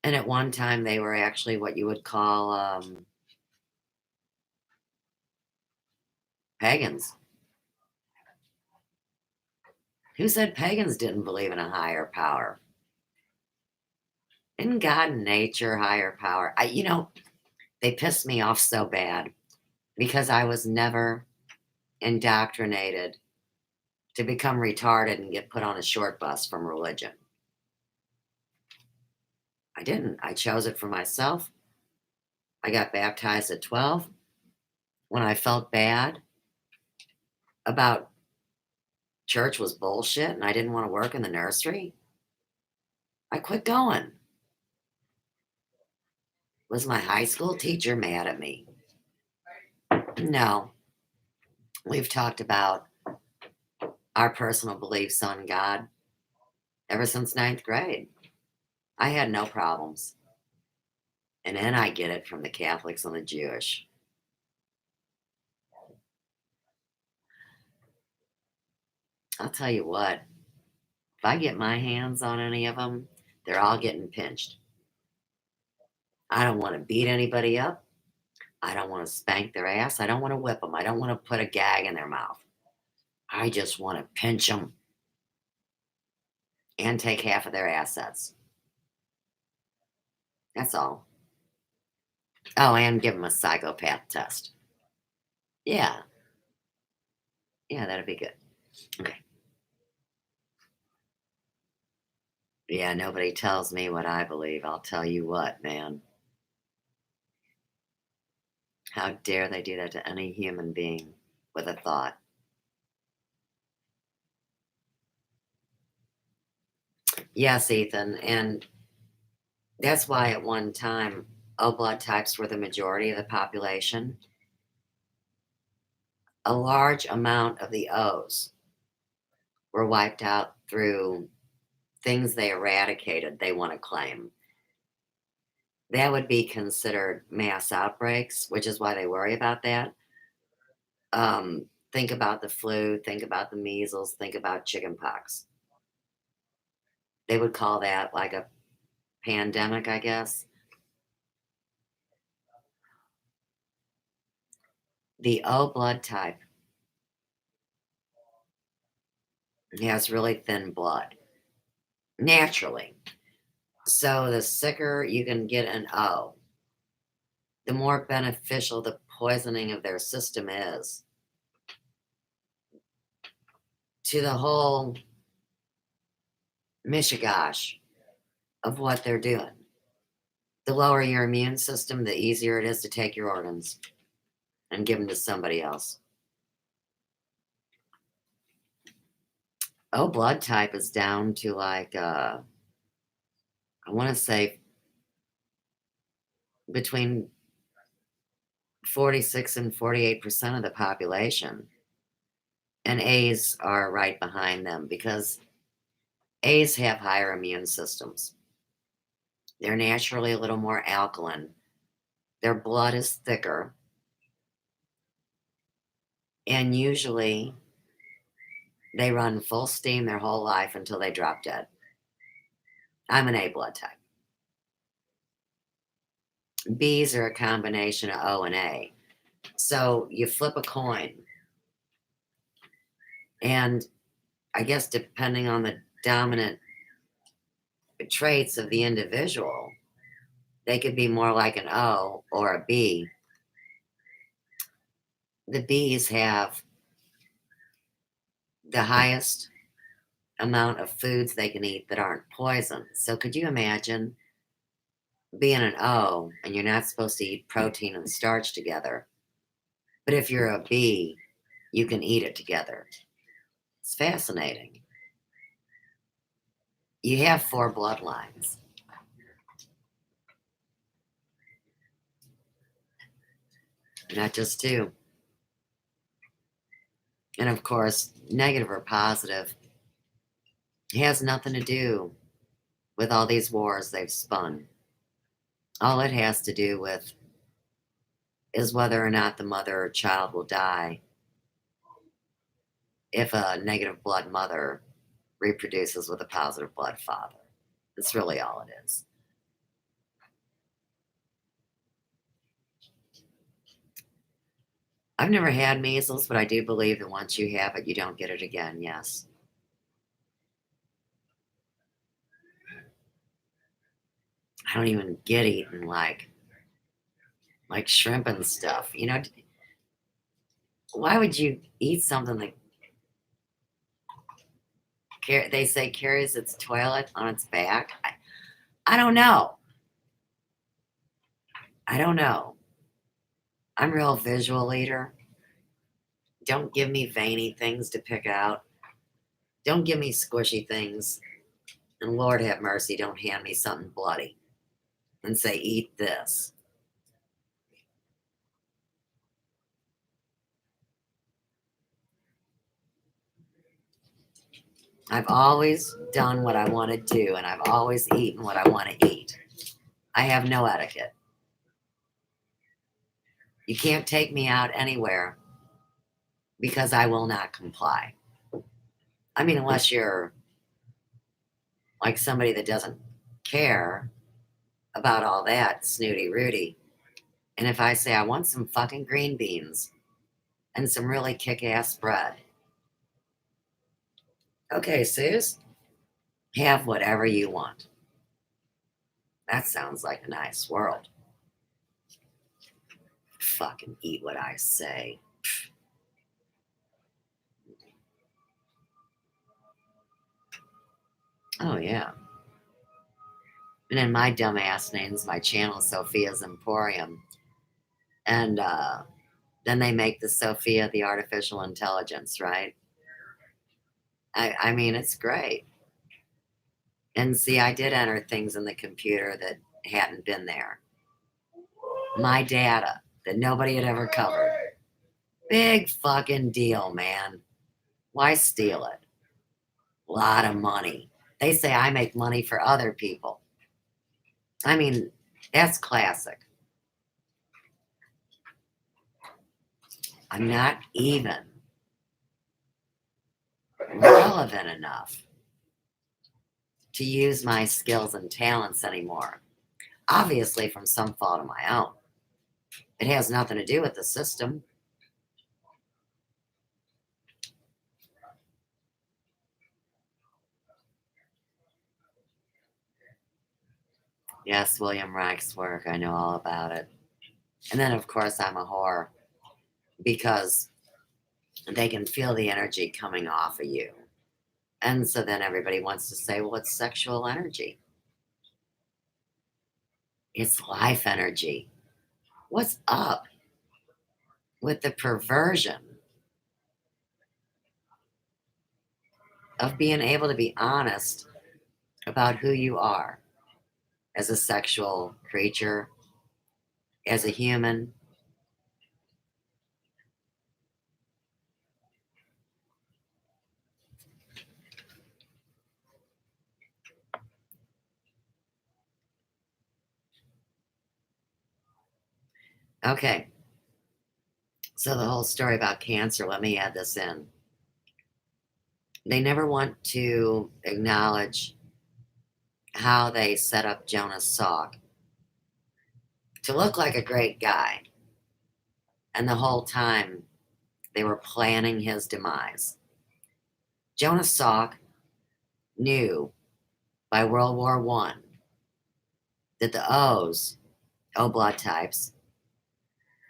And at one time, they were actually what you would call pagans. Who said pagans didn't believe in a higher power? Isn't God and nature higher power? They pissed me off so bad because I was never indoctrinated to become retarded and get put on a short bus from religion. I didn't. I chose it for myself. I got baptized at 12 when I felt bad about church was bullshit and I didn't want to work in the nursery. I quit going. Was my high school teacher mad at me? No. We've talked about our personal beliefs on God ever since 9th grade. I had no problems. And then I get it from the Catholics and the Jewish. I'll tell you what, if I get my hands on any of them, they're all getting pinched. I don't want to beat anybody up. I don't want to spank their ass. I don't want to whip them. I don't want to put a gag in their mouth. I just want to pinch them and take half of their assets. That's all. Oh, and give them a psychopath test. Yeah. Yeah, that'd be good. Okay. Yeah, nobody tells me what I believe. I'll tell you what, man. How dare they do that to any human being with a thought? Yes, Ethan, and that's why at one time O blood types were the majority of the population. A large amount of the O's were wiped out through things they eradicated, they want to claim. That would be considered mass outbreaks, which is why they worry about that. Think about the flu, think about the measles, think about chickenpox. They would call that like a pandemic, I guess. The O blood type has really thin blood, naturally. So the sicker you can get an O, the more beneficial the poisoning of their system is to the whole mishigosh of what they're doing. The lower your immune system, the easier it is to take your organs and give them to somebody else. O blood type is down to like, I want to say between 46 and 48% of the population. And A's are right behind them because A's have higher immune systems. They're naturally a little more alkaline. Their blood is thicker. And usually they run full steam their whole life until they drop dead. I'm an A blood type. B's are a combination of O and A. So you flip a coin. And I guess depending on the dominant traits of the individual, they could be more like an O or a B. The B's have the highest amount of foods they can eat that aren't poison. So could you imagine being an O and you're not supposed to eat protein and starch together? But if you're a B, you can eat it together. It's fascinating. You have 4 bloodlines. Not just 2. And of course, negative or positive has nothing to do with all these wars they've spun. All it has to do with is whether or not the mother or child will die if a negative blood mother reproduces with a positive blood father. That's really all it is. I've never had measles, but I do believe that once you have it, you don't get it again, yes. I don't even get eating like shrimp and stuff. You know, why would you eat something that they say carries its toilet on its back? I don't know. I don't know. I'm a real visual eater. Don't give me veiny things to pick out. Don't give me squishy things. And Lord have mercy, don't hand me something bloody and say, eat this. I've always done what I want to do, and I've always eaten what I want to eat. I have no etiquette. You can't take me out anywhere because I will not comply. I mean, unless you're like somebody that doesn't care about all that snooty Rudy. And if I say I want some fucking green beans and some really kick-ass bread, okay, Suze, have whatever you want. That sounds like a nice world. Fucking eat what I say. Oh, yeah. And then my dumbass names my channel Sophia's Emporium. And then they make the Sophia the artificial intelligence, right? I mean, it's great. And see, I did enter things in the computer that hadn't been there. My data that nobody had ever covered. Big fucking deal, man. Why steal it? A lot of money. They say I make money for other people. I mean, that's classic. I'm not even relevant enough to use my skills and talents anymore. Obviously, from some fault of my own. It has nothing to do with the system. Yes, William Reich's work. I know all about it. And then, of course, I'm a whore because they can feel the energy coming off of you. And so then everybody wants to say, well, it's sexual energy. It's life energy. What's up with the perversion of being able to be honest about who you are as a sexual creature, as a human. Okay, so the whole story about cancer, let me add this in. They never want to acknowledge how they set up Jonas Salk to look like a great guy. And the whole time they were planning his demise. Jonas Salk knew by World War One that the O's, O blood types,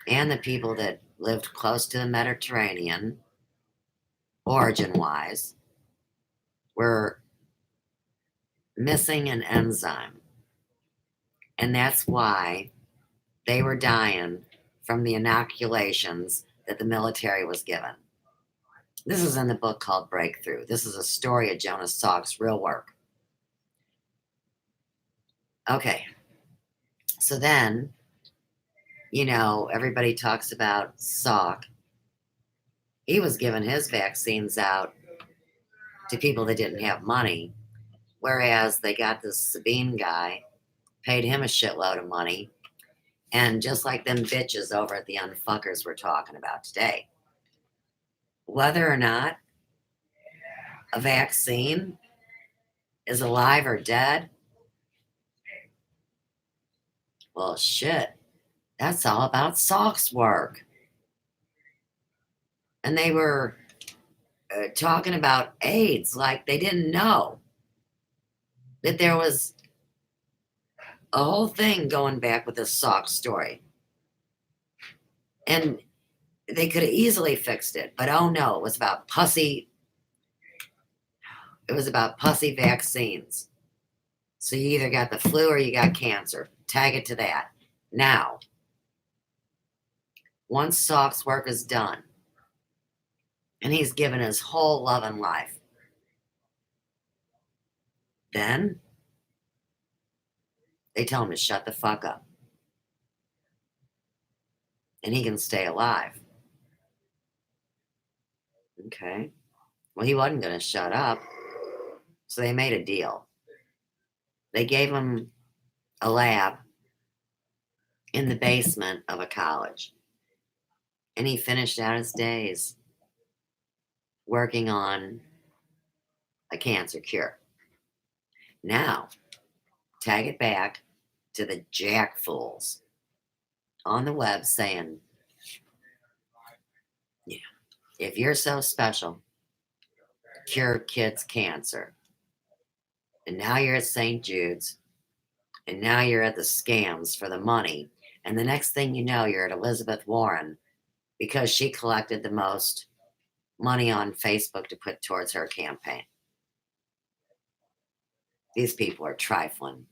and the people that lived close to the Mediterranean, origin wise, were missing an enzyme. And that's why they were dying from the inoculations that the military was given. This is in the book called Breakthrough. This is a story of Jonas Salk's real work. Okay, so then, everybody talks about Salk. He was giving his vaccines out to people that didn't have money, whereas they got this Sabine guy, paid him a shitload of money, and just like them bitches over at the Unfuckers we're talking about today, whether or not a vaccine is alive or dead, well, shit, that's all about Salk's work. And they were talking about AIDS like they didn't know that there was a whole thing going back with this Salk story. And they could have easily fixed it, but oh no, it was about pussy. It was about pussy vaccines. So you either got the flu or you got cancer. Tag it to that. Now, once Salk's work is done, and he's given his whole love and life, then they tell him to shut the fuck up. And he can stay alive. Okay. Well, he wasn't going to shut up. So they made a deal. They gave him a lab in the basement of a college. And he finished out his days working on a cancer cure. Now, tag it back to the jack fools on the web saying, yeah, if you're so special, cure kids' cancer. And now you're at St. Jude's. And now you're at the scams for the money. And the next thing you know, you're at Elizabeth Warren because she collected the most money on Facebook to put towards her campaign. These people are trifling.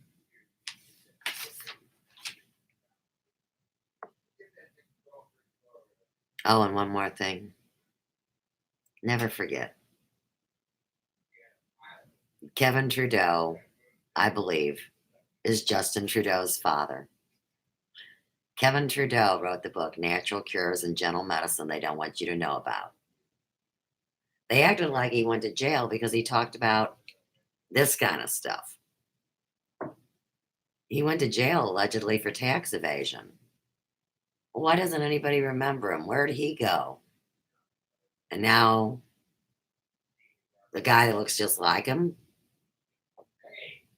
Oh, and one more thing. Never forget. Kevin Trudeau, I believe, is Justin Trudeau's father. Kevin Trudeau wrote the book Natural Cures and Gentle Medicine They Don't Want You to Know About. They acted like he went to jail because he talked about this kind of stuff. He went to jail allegedly for tax evasion. Why doesn't anybody remember him? Where did he go? And now the guy that looks just like him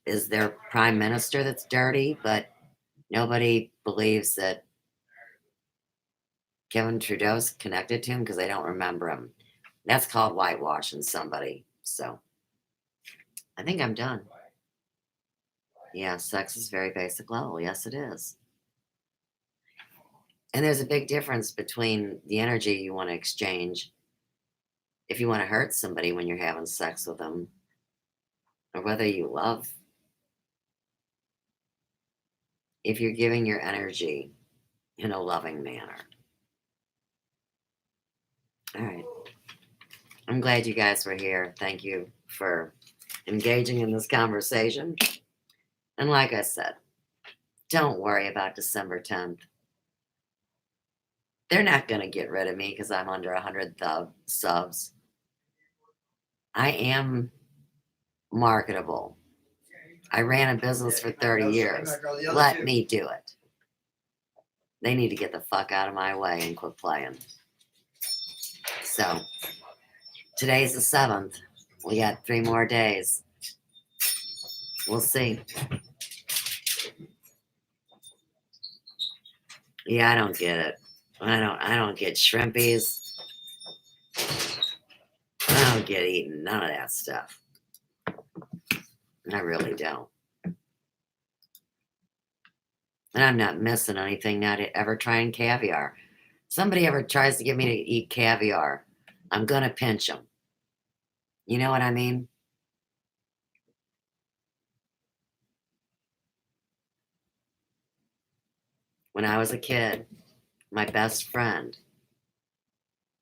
is their prime minister that's dirty, but nobody believes that Kevin Trudeau's connected to him because they don't remember him. That's called whitewashing somebody. So I think I'm done. Yeah, sex is very basic level. Yes, it is. And there's a big difference between the energy you want to exchange if you want to hurt somebody when you're having sex with them, or whether you love. If you're giving your energy in a loving manner. All right. I'm glad you guys were here. Thank you for engaging in this conversation. And like I said, don't worry about December 10th. They're not going to get rid of me because I'm under 100 subs. I am marketable. I ran a business for 30 years. Let me do it. They need to get the fuck out of my way and quit playing. So, today's the 7th. We got 3 more days. We'll see. Yeah, I don't get it. I don't get shrimpies. I don't get eating none of that stuff. I really don't. And I'm not missing anything, not ever trying caviar. Somebody ever tries to get me to eat caviar, I'm going to pinch them. You know what I mean? When I was a kid, my best friend,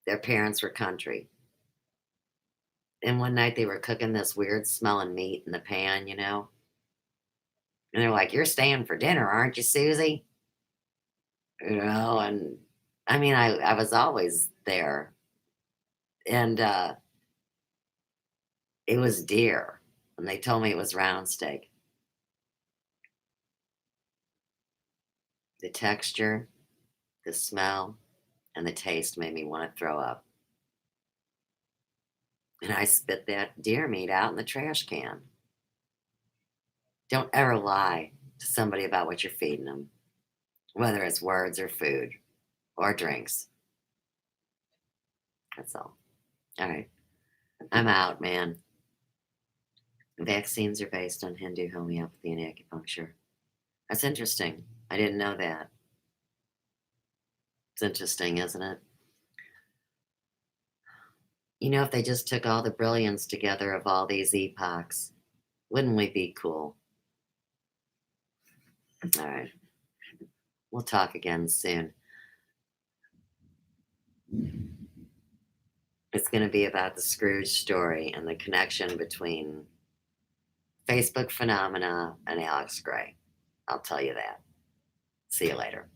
their parents were country. And one night they were cooking this weird smelling meat in the pan, you know? And they're like, "You're staying for dinner, aren't you, Susie?" You know, and I mean, I was always there. And it was deer. And they told me it was round steak. The texture, the smell, and the taste made me want to throw up. And I spit that deer meat out in the trash can. Don't ever lie to somebody about what you're feeding them, whether it's words or food or drinks. That's all. All right. I'm out, man. Vaccines are based on Hindu homeopathy and acupuncture. That's interesting. I didn't know that. It's interesting, isn't it? You know, if they just took all the brilliance together of all these epochs, wouldn't we be cool? All right. We'll talk again soon. It's going to be about the Scrooge story and the connection between Facebook phenomena and Alex Gray. I'll tell you that. See you later.